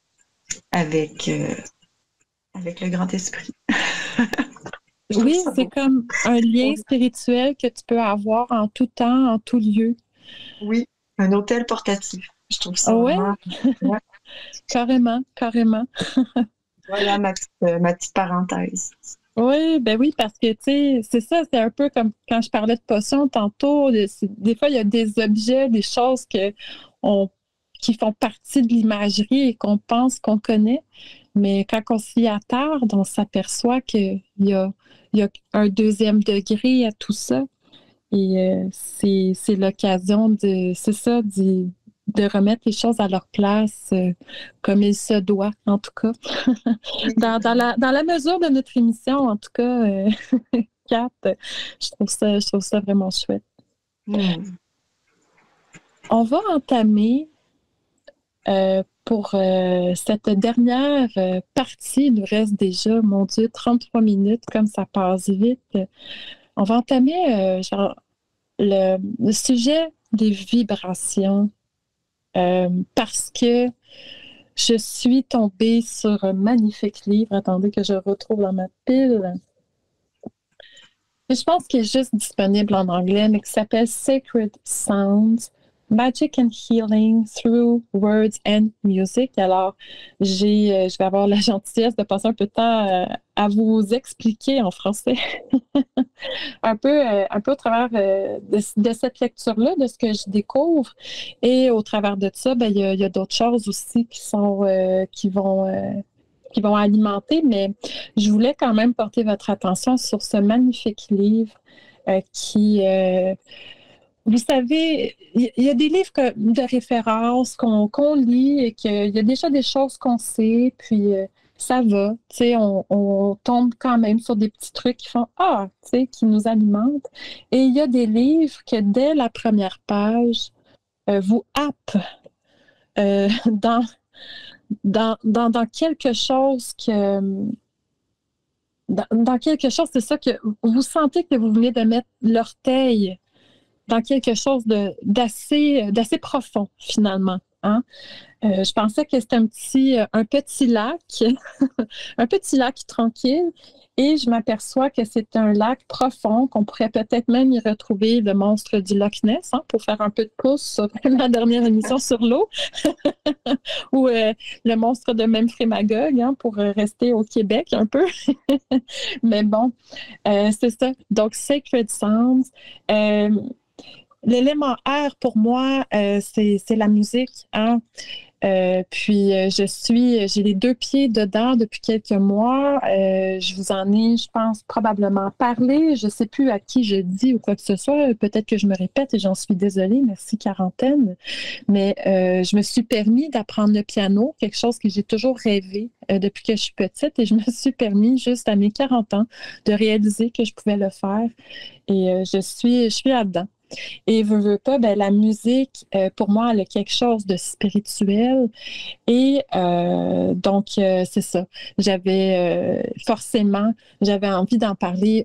avec le grand esprit. Oui, c'est comme un lien spirituel que tu peux avoir en tout temps, en tout lieu. Oui, un hôtel portatif. Je trouve ça Ouais, vraiment... Ouais. carrément. Voilà ma petite parenthèse. Oui, ben oui, parce que, tu sais, c'est ça, c'est un peu comme quand je parlais de potions tantôt. Des fois, il y a des objets, des choses qui font partie de l'imagerie et qu'on pense qu'on connaît. Mais quand on s'y attarde, on s'aperçoit qu'il y a un deuxième degré à tout ça. Et c'est l'occasion de remettre les choses à leur place comme il se doit, en tout cas. Dans la mesure de notre émission, en tout cas, Kat, je trouve ça vraiment chouette. On va entamer pour cette dernière partie. Il nous reste déjà, mon Dieu, 33 minutes, comme ça passe vite. On va entamer le sujet des vibrations parce que je suis tombée sur un magnifique livre. Attendez que je retrouve dans ma pile. Je pense qu'il est juste disponible en anglais, mais qui s'appelle Sacred Sounds, Magic and Healing Through Words and Music. Alors, je vais avoir la gentillesse de passer un peu de temps à vous expliquer en français un peu au travers de cette lecture-là, de ce que je découvre. Et au travers de ça, ben, il y a d'autres choses aussi qui vont alimenter, mais je voulais quand même porter votre attention sur ce magnifique livre qui... vous savez, il y a des livres de référence qu'on lit et qu'il y a déjà des choses qu'on sait, puis ça va. Tu sais, on tombe quand même sur des petits trucs qui font « Ah! » tu sais, qui nous alimentent. Et il y a des livres que dès la première page vous happent dans quelque chose dans quelque chose, c'est ça que vous sentez que vous venez de mettre l'orteil dans quelque chose d'assez profond, finalement. Hein? Je pensais que c'était un petit lac, un petit lac tranquille, et je m'aperçois que c'est un lac profond, qu'on pourrait peut-être même y retrouver le monstre du Loch Ness, hein, pour faire un peu de pouce sur ma dernière émission sur l'eau, ou le monstre de Memphremagog, hein, pour rester au Québec un peu. Mais bon, c'est ça. Donc, Sacred Sounds. L'élément R, pour moi, c'est la musique. Hein? Puis, j'ai les 2 pieds dedans depuis quelques mois. Je vous en ai, je pense, probablement parlé. Je ne sais plus à qui je dis ou quoi que ce soit. Peut-être que je me répète et j'en suis désolée. Merci, quarantaine. Mais je me suis permis d'apprendre le piano, quelque chose que j'ai toujours rêvé depuis que je suis petite. Et je me suis permis, juste à mes 40 ans, de réaliser que je pouvais le faire. Et je suis là-dedans. Et veux pas, ben, la musique, pour moi, elle a quelque chose de spirituel. Et donc, c'est ça. Forcément, j'avais envie d'en parler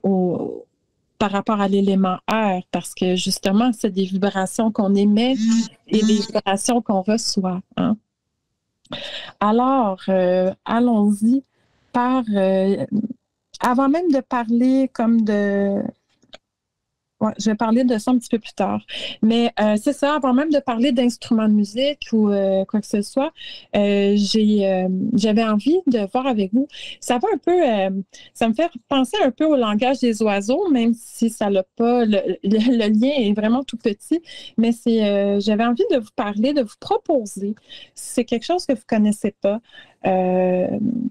par rapport à l'élément air, parce que justement, c'est des vibrations qu'on émet et des vibrations qu'on reçoit. Hein? Alors, allons-y avant même de parler comme de... Ouais, je vais parler de ça un petit peu plus tard. Mais c'est ça, avant même de parler d'instruments de musique ou quoi que ce soit, j'avais envie de voir avec vous. Ça va un peu, ça me fait penser un peu au langage des oiseaux, même si ça n'a pas, le lien est vraiment tout petit. Mais j'avais envie de vous parler, de vous proposer, si c'est quelque chose que vous ne connaissez pas,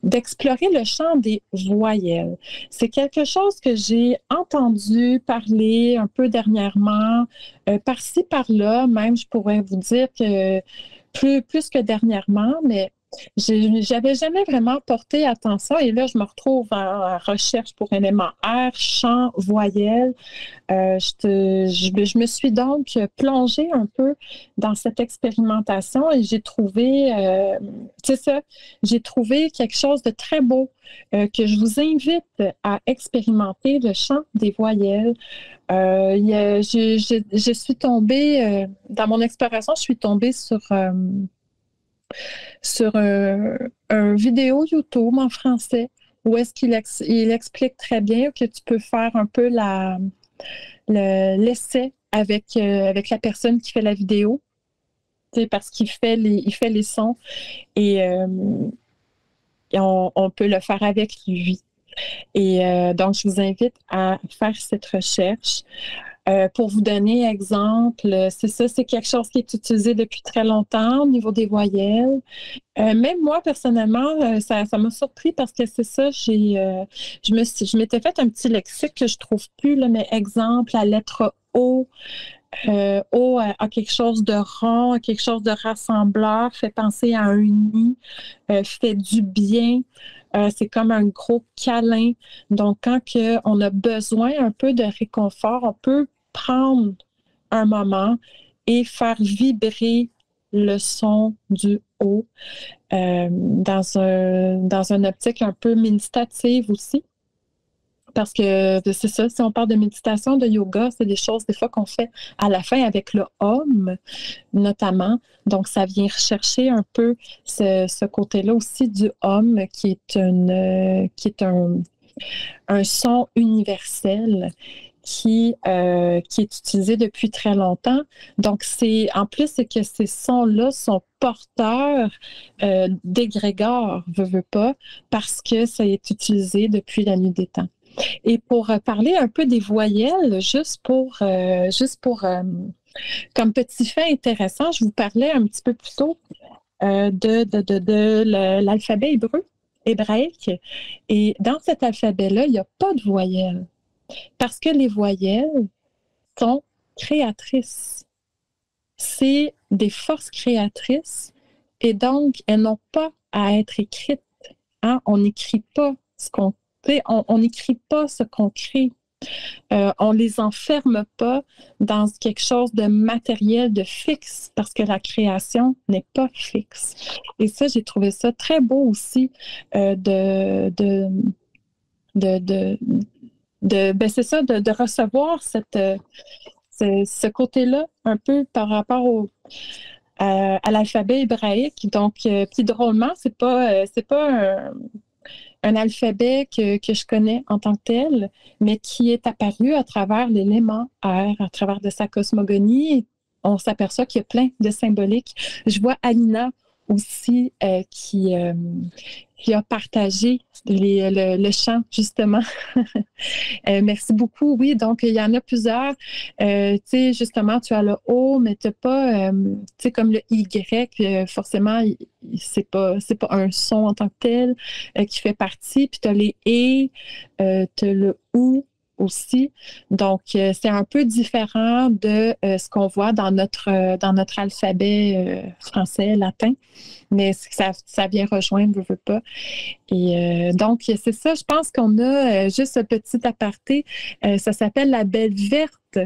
d'explorer le champ des voyelles. C'est quelque chose que j'ai entendu parler un peu dernièrement, par-ci, par-là, même je pourrais vous dire que plus que dernièrement, mais j'avais jamais vraiment porté attention et là, je me retrouve en recherche pour éléments R, chant, voyelle. Je me suis donc plongée un peu dans cette expérimentation et j'ai trouvé, c'est ça, j'ai trouvé quelque chose de très beau que je vous invite à expérimenter, le chant des voyelles. Je suis tombée, dans mon exploration, je suis tombée sur un vidéo YouTube en français où est-ce qu'il explique très bien que tu peux faire un peu l'essai avec la personne qui fait la vidéo. parce qu'il fait les sons et on peut le faire avec lui. Et donc, je vous invite à faire cette recherche. Pour vous donner exemple, c'est ça, c'est quelque chose qui est utilisé depuis très longtemps au niveau des voyelles. Même moi, personnellement, ça m'a surpris parce que c'est ça, je m'étais fait un petit lexique que je trouve plus, là, mais exemple, la lettre O. O a quelque chose de rond, a quelque chose de rassembleur, fait penser à un nid, fait du bien. C'est comme un gros câlin. Donc, quand on a besoin un peu de réconfort, on peut prendre un moment et faire vibrer le son du O dans une optique un peu méditative aussi. Parce que c'est ça, si on parle de méditation, de yoga, c'est des choses des fois qu'on fait à la fin avec le Om, notamment. Donc, ça vient rechercher un peu ce côté-là aussi du Om, qui est un son universel qui est utilisé depuis très longtemps. Donc, en plus, c'est que ces sons-là sont porteurs d'égrégores, veut pas, parce que ça est utilisé depuis la nuit des temps. Et pour parler un peu des voyelles, juste pour comme petit fait intéressant, je vous parlais un petit peu plus tôt de l'alphabet hébraïque. Et dans cet alphabet-là, il n'y a pas de voyelles. Parce que les voyelles sont créatrices. C'est des forces créatrices et donc elles n'ont pas à être écrites. Hein? On n'écrit pas on n'écrit pas ce qu'on crée. On ne les enferme pas dans quelque chose de matériel, de fixe, parce que la création n'est pas fixe. Et ça, j'ai trouvé ça très beau aussi c'est ça, de recevoir ce côté-là un peu par rapport à l'alphabet hébraïque. Donc, puis drôlement, c'est pas un alphabet que je connais en tant que tel, mais qui est apparu à travers l'élément R, à travers de sa cosmogonie. On s'aperçoit qu'il y a plein de symboliques. Je vois Alina aussi qui a partagé le chant, justement. Merci beaucoup. Oui, donc il y en a plusieurs. Tu sais, justement, tu as le O, mais tu n'as pas, tu sais, comme le Y, forcément, c'est pas un son en tant que tel qui fait partie. Puis tu as les E, tu as le OU aussi. Donc, c'est un peu différent de ce qu'on voit dans notre alphabet français, latin. Mais ça vient rejoindre, veut pas. Et donc, c'est ça, je pense qu'on a juste un petit aparté. Ça s'appelle La Belle Verte,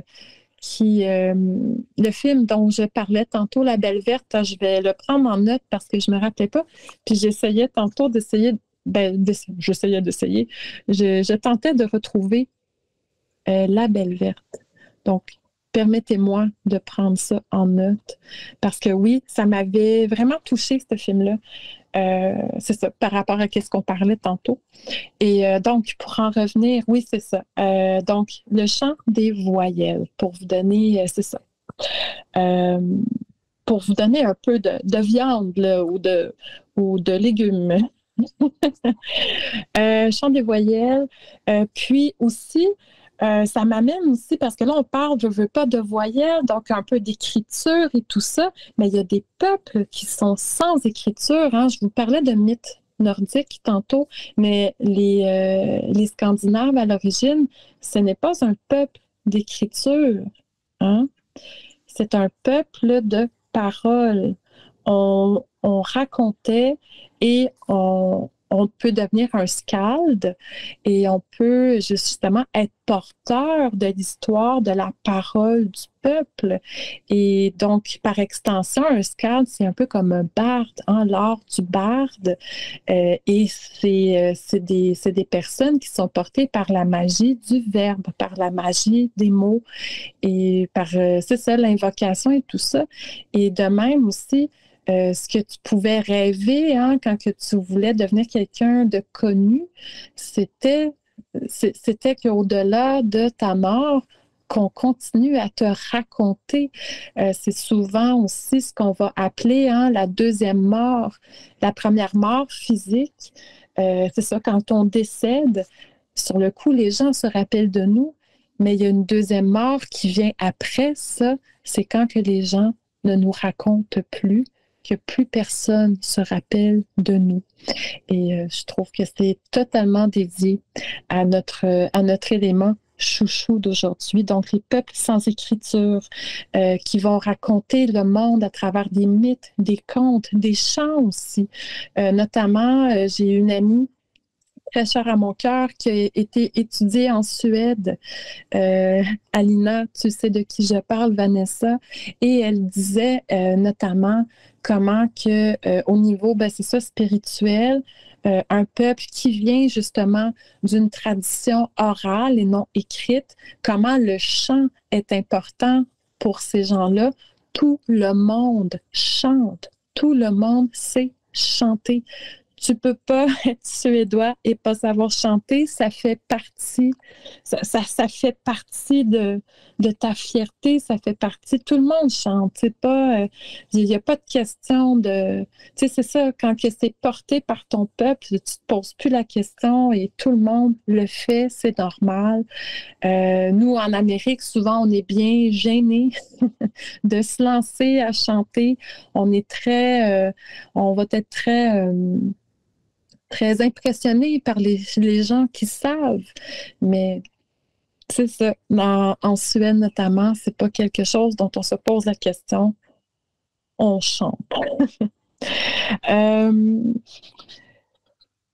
le film dont je parlais tantôt, La Belle Verte, je vais le prendre en note parce que je me rappelais pas. Puis j'essayais tantôt d'essayer. Je tentais de retrouver La Belle Verte. Donc, permettez-moi de prendre ça en note. Parce que oui, ça m'avait vraiment touché, ce film-là. C'est ça, par rapport à ce qu'on parlait tantôt. Et donc, pour en revenir, oui, c'est ça. Donc, le chant des voyelles, pour vous donner, c'est ça. Pour vous donner un peu de viande là, ou de légumes. Chant des voyelles. Puis aussi, ça m'amène aussi, parce que là, on parle, je veux pas de voyelles, donc un peu d'écriture et tout ça, mais il y a des peuples qui sont sans écriture. Hein. Je vous parlais de mythes nordiques tantôt, mais les Scandinaves, à l'origine, ce n'est pas un peuple d'écriture. Hein. C'est un peuple de paroles. On racontait et on peut devenir un skald et on peut justement être porteur de l'histoire, de la parole du peuple. Et donc, par extension, un skald, c'est un peu comme un barde, hein, l'art du barde. Et c'est des personnes qui sont portées par la magie du verbe, par la magie des mots et par, c'est ça, l'invocation et tout ça. Et de même aussi, ce que tu pouvais rêver hein, quand que tu voulais devenir quelqu'un de connu, c'était qu'au-delà de ta mort, qu'on continue à te raconter. C'est souvent aussi ce qu'on va appeler la deuxième mort. La première mort physique, c'est ça, quand on décède, sur le coup, les gens se rappellent de nous, mais il y a une deuxième mort qui vient après ça, c'est quand que les gens ne nous racontent plus, que plus personne se rappelle de nous. Et je trouve que c'est totalement dédié à notre élément chouchou d'aujourd'hui. Donc, les peuples sans écriture qui vont raconter le monde à travers des mythes, des contes, des chants aussi. Notamment, j'ai une amie très chère à mon cœur qui a été étudiée en Suède. Alina, tu sais de qui je parle, Vanessa, et elle disait notamment comment que au niveau, c'est ça, spirituel, un peuple qui vient justement d'une tradition orale et non écrite, comment le chant est important pour ces gens-là. Tout le monde chante, tout le monde sait chanter. Tu peux pas être suédois et pas savoir chanter, ça fait partie de ta fierté, ça fait partie, tout le monde chante, c'est pas, il n'y a pas de question de, tu sais, c'est ça, quand que c'est porté par ton peuple, tu te poses plus la question et tout le monde le fait, c'est normal. Nous, en Amérique, souvent, on est bien gênés de se lancer à chanter, on va être très impressionnée par les gens qui savent. Mais c'est ça. En Suède, notamment, c'est pas quelque chose dont on se pose la question. On chante.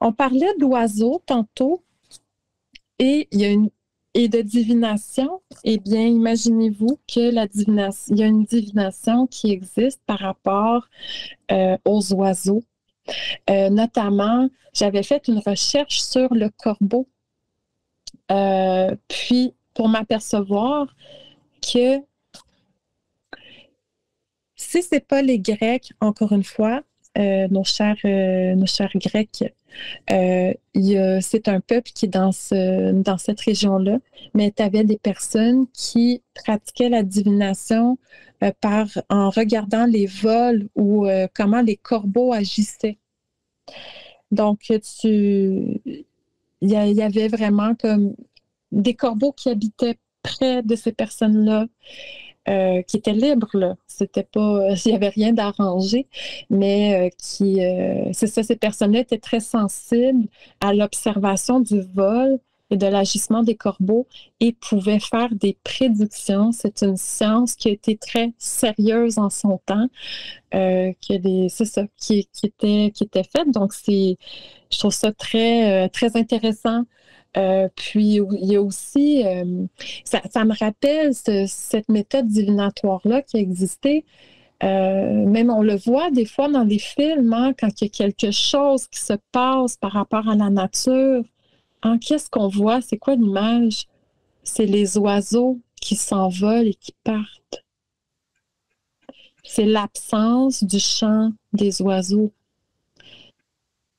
On parlait d'oiseaux tantôt et de divination. Eh bien, imaginez-vous que il y a une divination qui existe par rapport aux oiseaux. Notamment, j'avais fait une recherche sur le corbeau. Puis, pour m'apercevoir que si ce n'est pas les Grecs, encore une fois, nos chers Grecs, c'est un peuple qui est dans cette région-là, mais tu avais des personnes qui pratiquaient la divination en regardant les vols ou comment les corbeaux agissaient. Donc, il y avait vraiment comme des corbeaux qui habitaient près de ces personnes-là, qui étaient libres, là. C'était pas, il n'y avait rien d'arrangé, mais c'est ça, ces personnes-là étaient très sensibles à l'observation du vol et de l'agissement des corbeaux et pouvaient faire des prédictions. C'est une science qui a été très sérieuse en son temps, c'est ça, qui était faite. Donc, je trouve ça très, très intéressant. Puis, il y a aussi, ça me rappelle cette méthode divinatoire-là qui existait. Même on le voit des fois dans les films, quand il y a quelque chose qui se passe par rapport à la nature. Qu'est-ce qu'on voit? C'est quoi l'image? C'est les oiseaux qui s'envolent et qui partent. C'est l'absence du chant des oiseaux.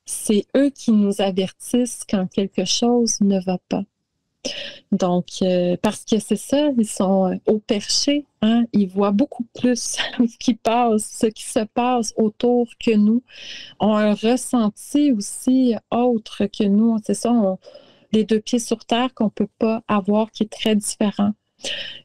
C'est eux qui nous avertissent quand quelque chose ne va pas. Donc, parce que c'est ça, ils sont au perché, ils voient beaucoup plus ce qui se passe autour que nous, ont un ressenti aussi autre que nous. C'est ça, les deux pieds sur terre qu'on ne peut pas avoir, qui est très différent.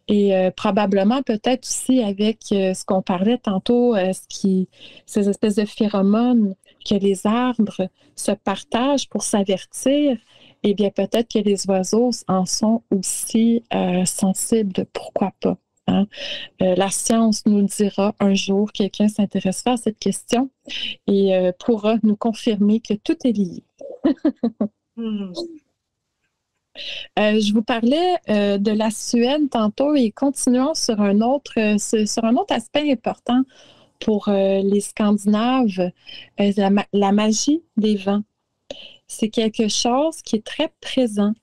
Et probablement peut-être aussi avec ce qu'on parlait tantôt, ces espèces de phéromones que les arbres se partagent pour s'avertir, eh bien peut-être que les oiseaux en sont aussi sensibles, pourquoi pas. La science nous dira un jour, quelqu'un s'intéressera à cette question et pourra nous confirmer que tout est lié. Je vous parlais de la Suède tantôt et continuons sur un autre aspect important pour les Scandinaves, la magie des vents. C'est quelque chose qui est très présent.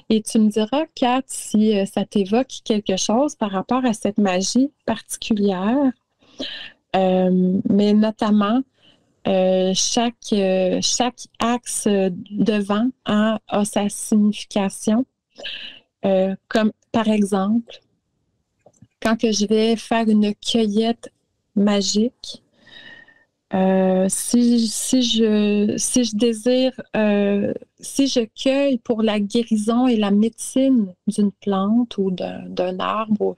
Et tu me diras, Kat, si ça t'évoque quelque chose par rapport à cette magie particulière, mais notamment chaque axe de vent a sa signification. Comme par exemple, quand que je vais faire une cueillette magique, si je désire, si je cueille pour la guérison et la médecine d'une plante ou d'un arbre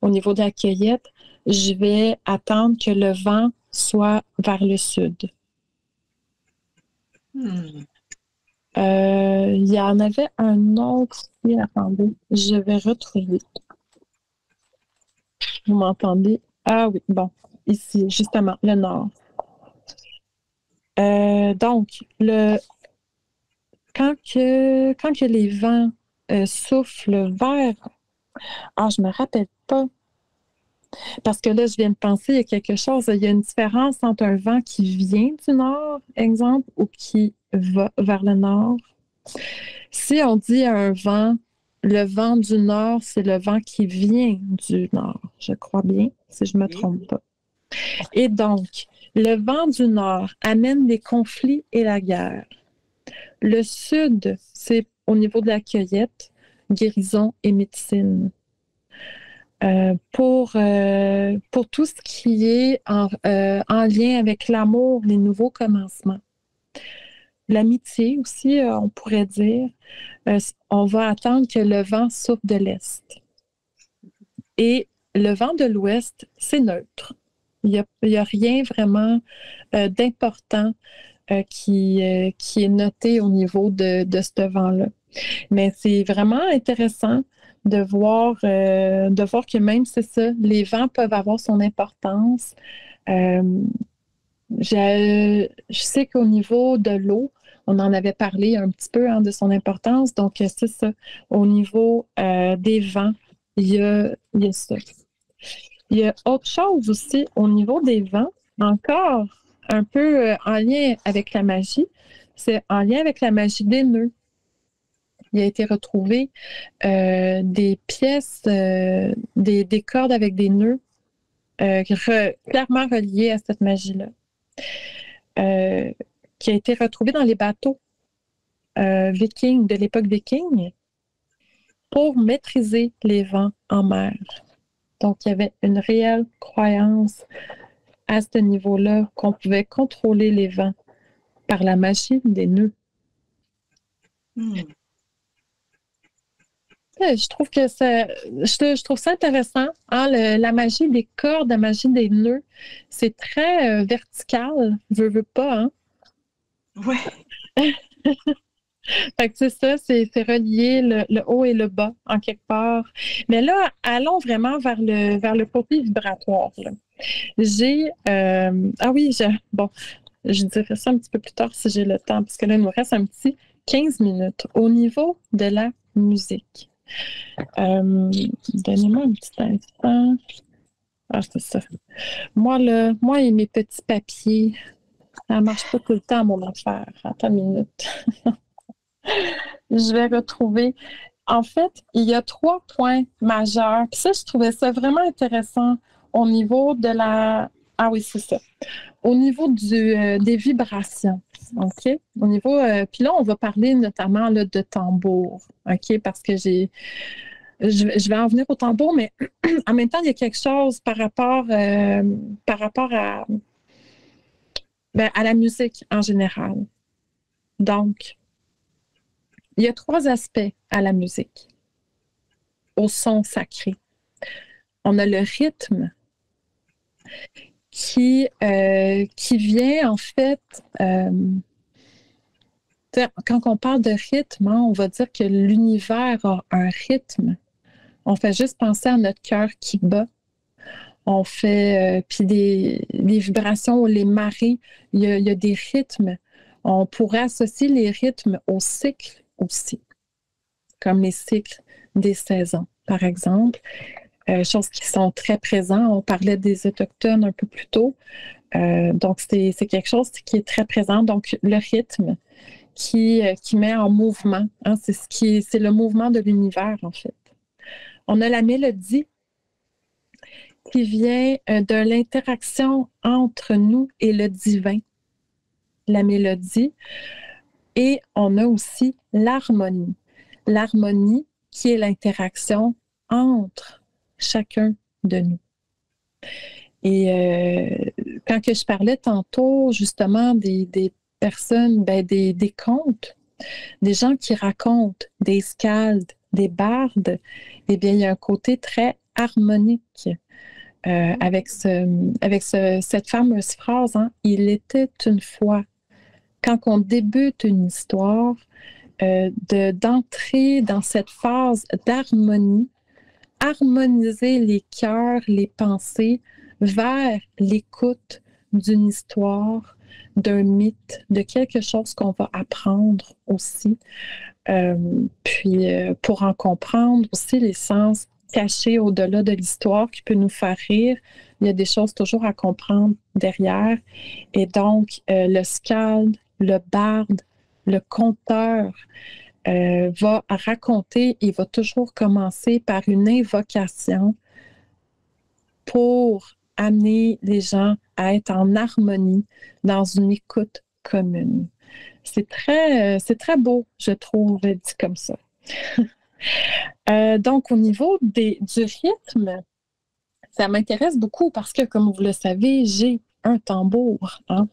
au niveau de la cueillette, je vais attendre que le vent soit vers le sud. Il y en avait un autre ici, attendez, je vais retrouver. Vous m'entendez? Ah oui, bon, ici, justement, le nord. Donc, quand que les vents soufflent vers... Ah, je me rappelle pas. Parce que là, je viens de penser, il y a quelque chose. Il y a une différence entre un vent qui vient du nord, exemple, ou qui va vers le nord. Si on dit un vent, le vent du nord, c'est le vent qui vient du nord, je crois bien, si je ne me trompe pas. Et donc, le vent du nord amène les conflits et la guerre. Le sud, c'est au niveau de la cueillette, guérison et médecine. Pour tout ce qui est en lien avec l'amour, les nouveaux commencements. L'amitié aussi, on pourrait dire, on va attendre que le vent souffle de l'est. Et le vent de l'ouest, c'est neutre. Il y a rien vraiment d'important qui est noté au niveau de ce vent-là. Mais c'est vraiment intéressant de voir que même, c'est ça, les vents peuvent avoir son importance. Je sais qu'au niveau de l'eau, on en avait parlé un petit peu de son importance. Donc, c'est ça. Au niveau des vents, il y a ça. Il y a autre chose aussi au niveau des vents, encore un peu en lien avec la magie. C'est en lien avec la magie des nœuds. Il a été retrouvé des pièces, des cordes avec des nœuds clairement reliés à cette magie-là, qui a été retrouvé dans les bateaux vikings, de l'époque viking, pour maîtriser les vents en mer. Donc, il y avait une réelle croyance à ce niveau-là qu'on pouvait contrôler les vents par la magie des nœuds. Je trouve que je trouve ça intéressant. La magie des cordes, la magie des nœuds, c'est très vertical, veux pas, hein? Ouais. Fait que c'est ça, c'est relié le haut et le bas, en quelque part. Mais là, allons vraiment vers le côté vibratoire, là. Bon, je dirais ça un petit peu plus tard si j'ai le temps, parce que là, il nous reste un petit 15 minutes. Au niveau de la musique, donnez-moi un petit instant. Ah, c'est ça. Moi et mes petits papiers, ça ne marche pas tout le temps, mon affaire. Attends une minute. Je vais retrouver. En fait, il y a 3 points majeurs. Puis ça, je trouvais ça vraiment intéressant au niveau de la... Ah oui, c'est ça. Au niveau des vibrations, OK? Au niveau... puis là, on va parler notamment là, de tambour, OK? Parce que je vais en venir au tambour, mais en même temps, il y a quelque chose par rapport à la musique en général. Donc, il y a 3 aspects à la musique, au son sacré. On a le rythme qui vient, en fait, quand on parle de rythme, on va dire que l'univers a un rythme. On fait juste penser à notre cœur qui bat. On fait, puis les vibrations, les marées, il y a des rythmes. On pourrait associer les rythmes au cycle aussi, comme les cycles des saisons, par exemple. Choses qui sont très présentes. On parlait des Autochtones un peu plus tôt. Donc, c'est quelque chose qui est très présent. Donc, le rythme qui met en mouvement, hein, c'est le mouvement de l'univers, en fait. On a la mélodie qui vient de l'interaction entre nous et le divin, la mélodie. Et on a aussi l'harmonie. L'harmonie qui est l'interaction entre chacun de nous. Et quand que je parlais tantôt, justement, des personnes, des contes, des gens qui racontent, des skaldes, des bardes, eh bien, il y a un côté très harmonique avec cette fameuse phrase, hein, « Il était une fois ». Quand on débute une histoire, d'entrer dans cette phase d'harmonie, harmoniser les cœurs, les pensées vers l'écoute d'une histoire, d'un mythe, de quelque chose qu'on va apprendre aussi. Puis pour en comprendre aussi les sens cachés au-delà de l'histoire qui peut nous faire rire, il y a des choses toujours à comprendre derrière. Et donc, le skalde, le barde, le conteur va raconter, il va toujours commencer par une invocation pour amener les gens à être en harmonie dans une écoute commune. C'est très beau, je trouve, dit comme ça. Donc, au niveau du rythme, ça m'intéresse beaucoup parce que, comme vous le savez, j'ai un tambour. Hein?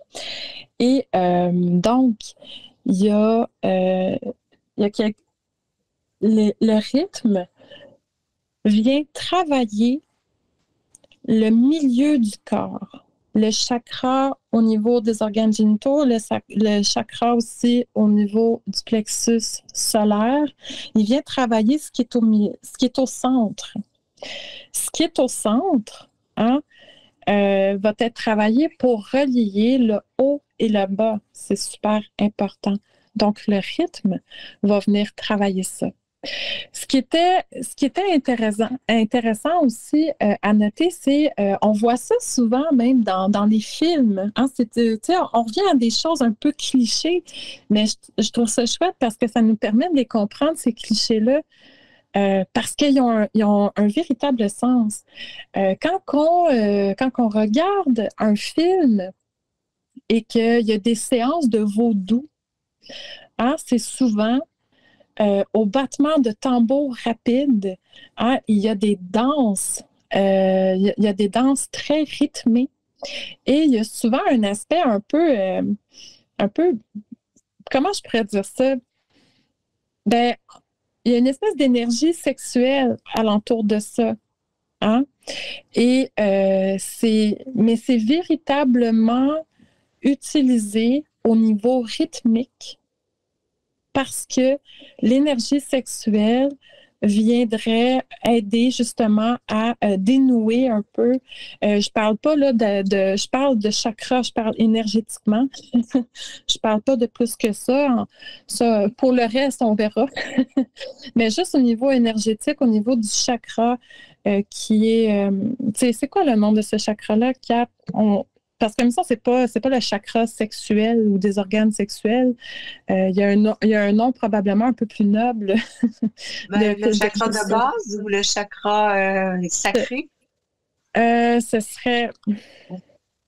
Et donc, il y a le rythme vient travailler le milieu du corps, le chakra au niveau des organes génitaux, le chakra aussi au niveau du plexus solaire. Il vient travailler ce qui est au centre. Ce qui est au centre, hein, va être travaillé pour relier le haut et le bas. C'est super important. Donc, le rythme va venir travailler ça. Ce qui était intéressant aussi à noter, c'est on voit ça souvent même dans les films. Hein, on revient à des choses un peu clichés, mais je trouve ça chouette parce que ça nous permet de les comprendre, ces clichés-là, parce qu'ils ont un véritable sens. Quand on regarde un film et qu'il y a des séances de vaudou, hein, c'est souvent au battement de tambour rapide, hein, il y a des danses, il y a des danses très rythmées et il y a souvent un aspect un peu, comment je pourrais dire ça? Ben, il y a une espèce d'énergie sexuelle alentour de ça. Hein? Et mais c'est véritablement utilisé au niveau rythmique parce que l'énergie sexuelle viendrait aider justement à dénouer un peu. Je parle pas là je parle de chakra, je parle énergétiquement. Je parle pas de plus que ça. Ça, pour le reste, on verra. Mais juste au niveau énergétique, au niveau du chakra qui est... c'est quoi le nom de ce chakra-là, Cap? Parce que comme ça, c'est pas le chakra sexuel ou des organes sexuels. Il y a un nom probablement un peu plus noble. Le chakra de base ou le chakra sacré? Ce serait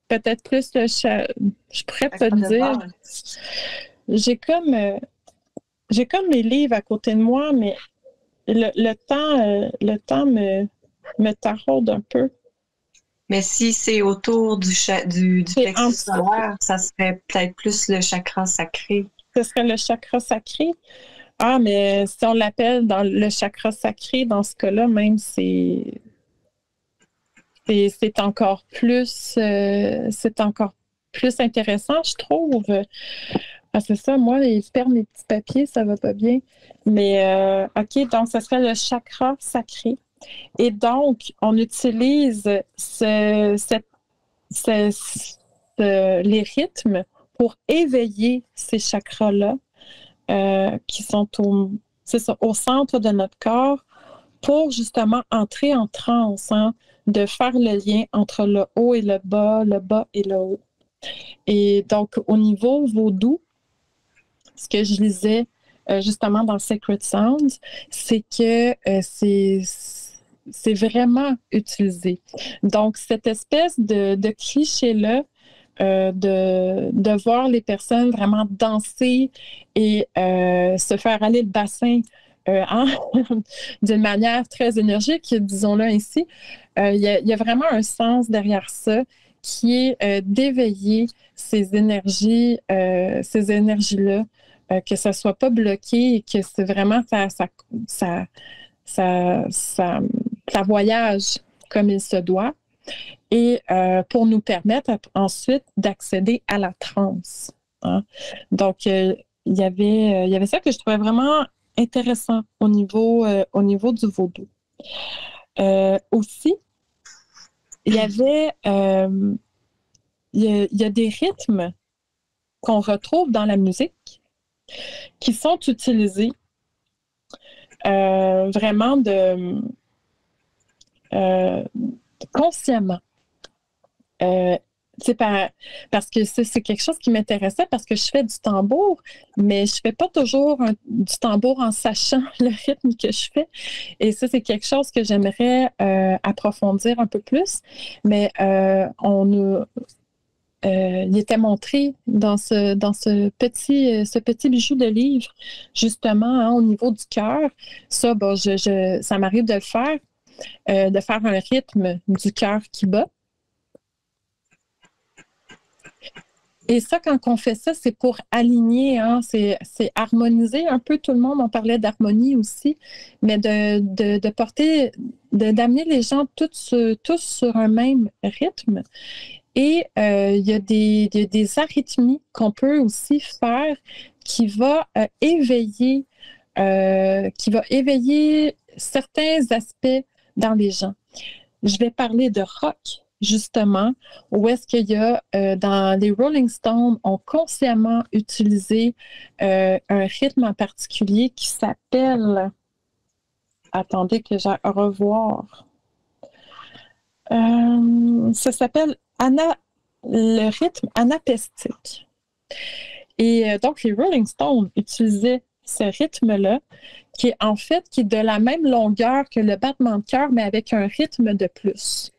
peut-être plus le je pourrais pas te dire. J'ai comme mes livres à côté de moi, mais le temps me taraude un peu. Mais si c'est autour du plexus solaire, ça serait peut-être plus le chakra sacré. Ce serait le chakra sacré. Ah, mais si on l'appelle dans le chakra sacré, dans ce cas-là, même c'est encore plus intéressant, je trouve. Ah, c'est ça, moi, je perds mes petits papiers, ça va pas bien. Mais OK, donc ce serait le chakra sacré. Et donc, on utilise les rythmes pour éveiller ces chakras-là qui sont au centre de notre corps pour justement entrer en transe, hein, de faire le lien entre le haut et le bas et le haut. Et donc, au niveau vaudou, ce que je lisais justement dans Sacred Sounds, c'est que c'est vraiment utilisé. Donc, cette espèce de cliché-là, de voir les personnes vraiment danser et se faire aller le bassin d'une manière très énergique, disons-le ainsi. Il y a vraiment un sens derrière ça qui est d'éveiller ces énergies-là, que ça ne soit pas bloqué et que c'est vraiment ça voyage comme il se doit. Et pour nous permettre ensuite d'accéder à la transe. Hein. Donc, il y avait ça que je trouvais vraiment intéressant au niveau du vaudou. Aussi, il y avait il y a des rythmes qu'on retrouve dans la musique qui sont utilisés vraiment consciemment. Parce que c'est quelque chose qui m'intéressait parce que je fais du tambour, mais je fais pas toujours du tambour en sachant le rythme que je fais. Et ça, c'est quelque chose que j'aimerais approfondir un peu plus. Mais il était montré dans ce petit bijou de livre, justement, hein, au niveau du cœur. Ça, ça m'arrive de le faire, de faire un rythme du cœur qui bat. Et ça, quand on fait ça, c'est pour aligner, hein, c'est harmoniser un peu tout le monde. On parlait d'harmonie aussi, mais de porter, d'amener les gens tous sur un même rythme. Et il y a des arythmies qu'on peut aussi faire qui va éveiller certains aspects dans les gens. Je vais parler de rock, justement, où est-ce qu'il y a, dans les Rolling Stones, ont consciemment utilisé un rythme en particulier qui s'appelle... Attendez que j'aille revoir. Ça s'appelle le rythme anapestique. Et donc, les Rolling Stones utilisaient ce rythme-là, qui est de la même longueur que le battement de cœur, mais avec un rythme de plus.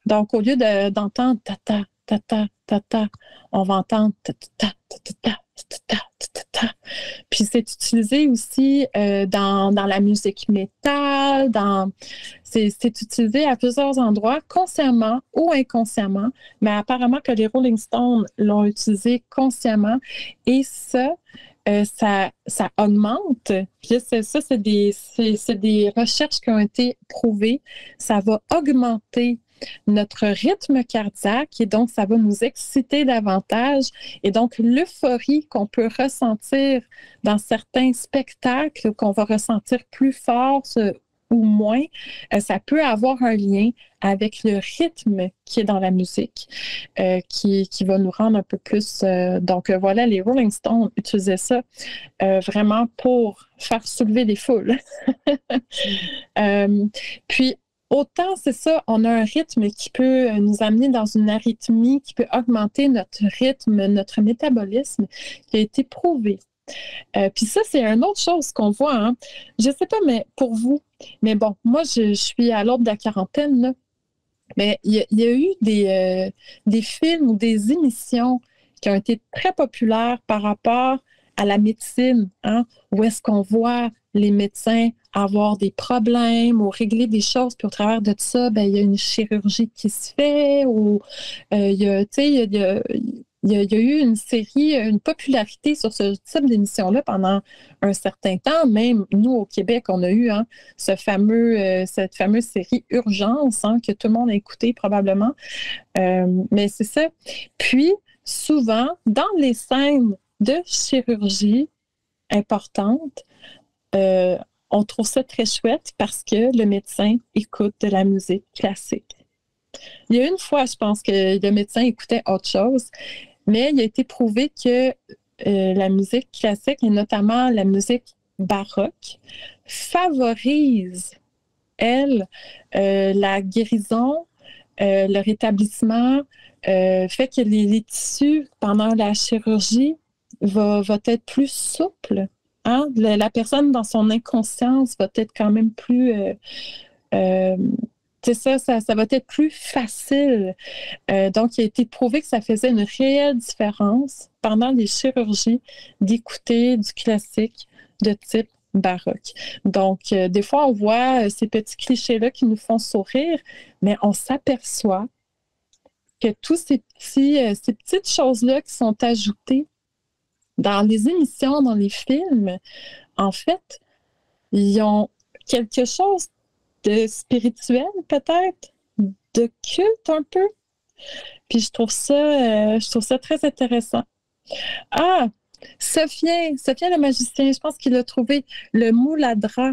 Donc, au lieu d'entendre ta-ta, ta-ta, ta-ta, on va entendre ta-ta, ta-ta, ta-ta, ta-ta. Puis c'est utilisé aussi dans la musique métal, c'est utilisé à plusieurs endroits, consciemment ou inconsciemment, mais apparemment que les Rolling Stones l'ont utilisé consciemment. Et ça augmente. Puis c'est des recherches qui ont été prouvées. Ça va augmenter notre rythme cardiaque et donc ça va nous exciter davantage. Et donc l'euphorie qu'on peut ressentir dans certains spectacles, qu'on va ressentir plus fort ou moins, ça peut avoir un lien avec le rythme qui est dans la musique, qui va nous rendre un peu plus... donc voilà, les Rolling Stones utilisaient ça vraiment pour faire soulever des foules. Puis, autant, c'est ça, on a un rythme qui peut nous amener dans une arythmie, qui peut augmenter notre rythme, notre métabolisme, qui a été prouvé. Puis ça, c'est une autre chose qu'on voit. Hein. Je ne sais pas, mais pour vous, mais bon, moi, je suis à l'aube de la quarantaine, là, mais il y a eu des films ou des émissions qui ont été très populaires par rapport à la médecine, hein, où est-ce qu'on voit les médecins avoir des problèmes ou régler des choses, puis au travers de tout ça, il y a une chirurgie qui se fait, ou il y a eu une série, une popularité sur ce type d'émission-là pendant un certain temps. Même nous, au Québec, on a eu cette fameuse série Urgence, que tout le monde a écouté probablement. Mais c'est ça. Puis, souvent, dans les scènes de chirurgie importantes, on trouve ça très chouette parce que le médecin écoute de la musique classique. Il y a une fois, je pense que le médecin écoutait autre chose, mais il a été prouvé que la musique classique, et notamment la musique baroque, favorise, elle, la guérison, le rétablissement, fait que les tissus, pendant la chirurgie, va être plus souple. Hein? La personne, dans son inconscience, va être quand même plus... c'est ça va être plus facile. Donc, il a été prouvé que ça faisait une réelle différence pendant les chirurgies d'écouter du classique de type baroque. Donc, des fois, on voit ces petits clichés-là qui nous font sourire, mais on s'aperçoit que tous ces petites choses-là qui sont ajoutées dans les émissions, dans les films, en fait, ils ont quelque chose de spirituel, peut-être, de culte un peu. Puis je trouve ça très intéressant. Ah, Sophien le magicien, je pense qu'il a trouvé le mouladra.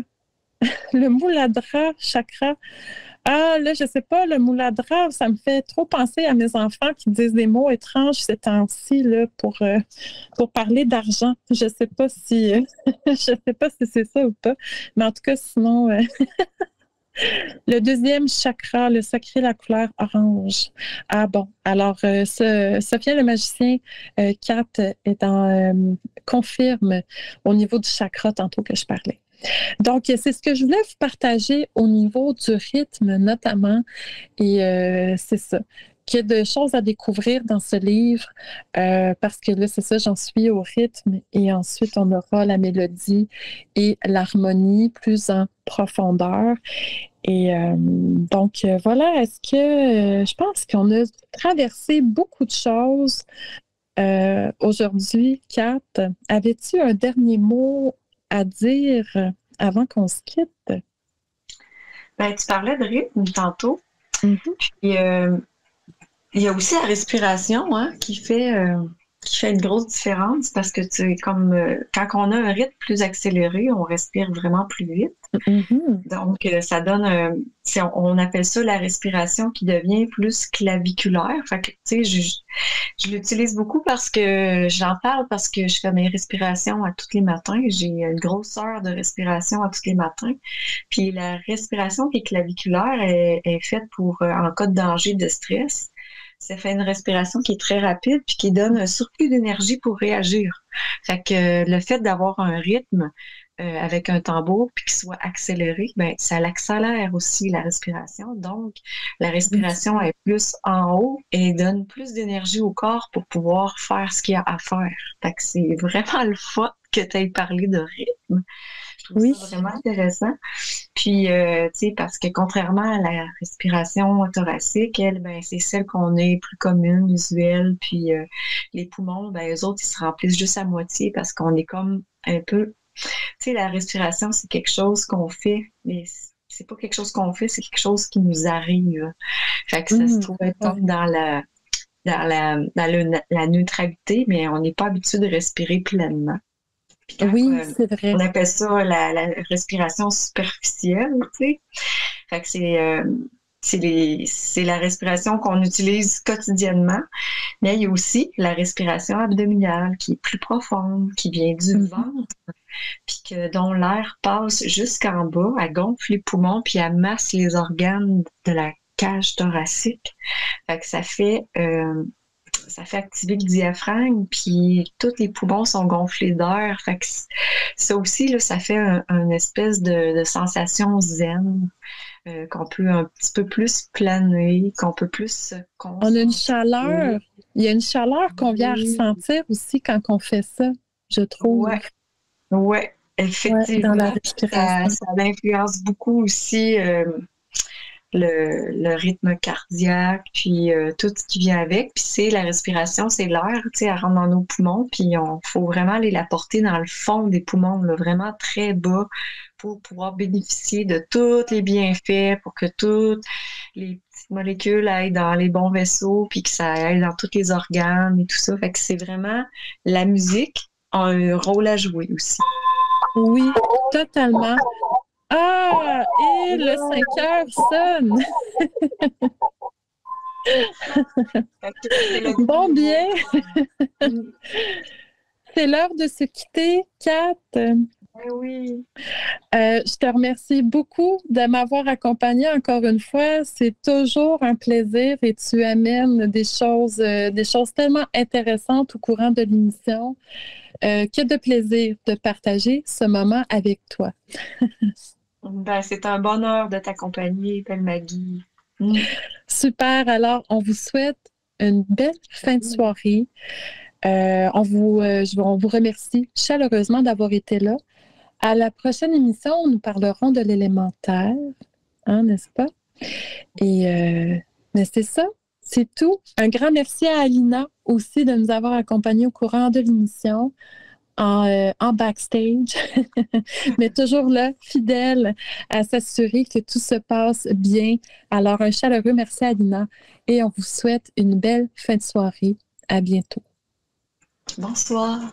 Le mouladra chakra. Ah, là, je sais pas, le mouladra, ça me fait trop penser à mes enfants qui disent des mots étranges ces temps-ci là, pour parler d'argent. Je sais pas si c'est ça ou pas. Mais en tout cas, sinon, le deuxième chakra, le sacré, la couleur orange. Ah bon, alors, Sophia le magicien, Kat confirme au niveau du chakra tantôt que je parlais. Donc, c'est ce que je voulais vous partager au niveau du rythme notamment. Et c'est ça. Qu'il y a de choses à découvrir dans ce livre parce que là, c'est ça, j'en suis au rythme et ensuite, on aura la mélodie et l'harmonie plus en profondeur. Et donc, voilà, est-ce que je pense qu'on a traversé beaucoup de choses aujourd'hui. Kat, avais-tu un dernier mot à dire avant qu'on se quitte? Ben, tu parlais de rythme tantôt. Mm-hmm. Puis, il y a aussi la respiration qui fait une grosse différence parce que quand on a un rythme plus accéléré, on respire vraiment plus vite. Mm-hmm. Donc, ça donne, on appelle ça la respiration qui devient plus claviculaire. Fait que, tu sais, je l'utilise beaucoup parce que j'en parle parce que je fais mes respirations à tous les matins. J'ai une grosse heure de respiration à tous les matins. Puis la respiration qui est claviculaire est faite pour, en cas de danger, de stress. Ça fait une respiration qui est très rapide puis qui donne un surplus d'énergie pour réagir. Fait que le fait d'avoir un rythme avec un tambour puis qu'il soit accéléré, ben ça l'accélère aussi la respiration. Donc, la respiration est plus en haut et donne plus d'énergie au corps pour pouvoir faire ce qu'il y a à faire. Fait que c'est vraiment le fun que tu aies parlé de rythme. Je trouve ça vraiment intéressant. Puis, tu sais, parce que contrairement à la respiration thoracique, elle, ben, c'est celle qu'on est plus commune, usuelle. Puis, les poumons, ben, eux autres, ils se remplissent juste à moitié parce qu'on est comme un peu... Tu sais, la respiration, c'est quelque chose qu'on fait, mais c'est pas quelque chose qu'on fait, c'est quelque chose qui nous arrive. Fait que ça se trouve être dans la neutralité, mais on n'est pas habitué de respirer pleinement. Oui, c'est vrai. On appelle ça la respiration superficielle, tu sais. Fait que c'est la respiration qu'on utilise quotidiennement, mais il y a aussi la respiration abdominale qui est plus profonde, qui vient du ventre, puis dont l'air passe jusqu'en bas, elle gonfle les poumons, puis elle masse les organes de la cage thoracique. Fait que ça fait activer le diaphragme, puis tous les poumons sont gonflés d'air. Fait que ça aussi, là, ça fait une espèce de sensation zen, qu'on peut un petit peu plus planer, qu'on peut plus se concentrer. On a une chaleur. Il y a une chaleur qu'on vient à ressentir aussi quand on fait ça, je trouve. Oui, effectivement. Dans la respiration. Ça influence beaucoup aussi le rythme cardiaque, puis tout ce qui vient avec. Puis c'est la respiration, c'est l'air, tu sais, elle rentre dans nos poumons, puis faut vraiment aller la porter dans le fond des poumons, là, vraiment très bas, pour pouvoir bénéficier de tous les bienfaits, pour que toutes les petites molécules aillent dans les bons vaisseaux, puis que ça aille dans tous les organes et tout ça. Fait que c'est vraiment, la musique a un rôle à jouer aussi. Oui, totalement. Ah, et le 5 heures sonne. Bon bien. C'est l'heure de se quitter, Kat. Oui. Je te remercie beaucoup de m'avoir accompagnée encore une fois. C'est toujours un plaisir et tu amènes des choses tellement intéressantes au courant de l'émission. Que de plaisir de partager ce moment avec toi. Ben, c'est un bonheur de t'accompagner, belle Maggie. Super. Alors, on vous souhaite une belle fin de soirée. On vous remercie chaleureusement d'avoir été là. À la prochaine émission, nous parlerons de l'élémentaire, hein, n'est-ce pas? Et mais c'est ça, c'est tout. Un grand merci à Alina aussi de nous avoir accompagnés au courant de l'émission en backstage, mais toujours là, fidèle à s'assurer que tout se passe bien. Alors, un chaleureux merci à Alina et on vous souhaite une belle fin de soirée. À bientôt. Bonsoir.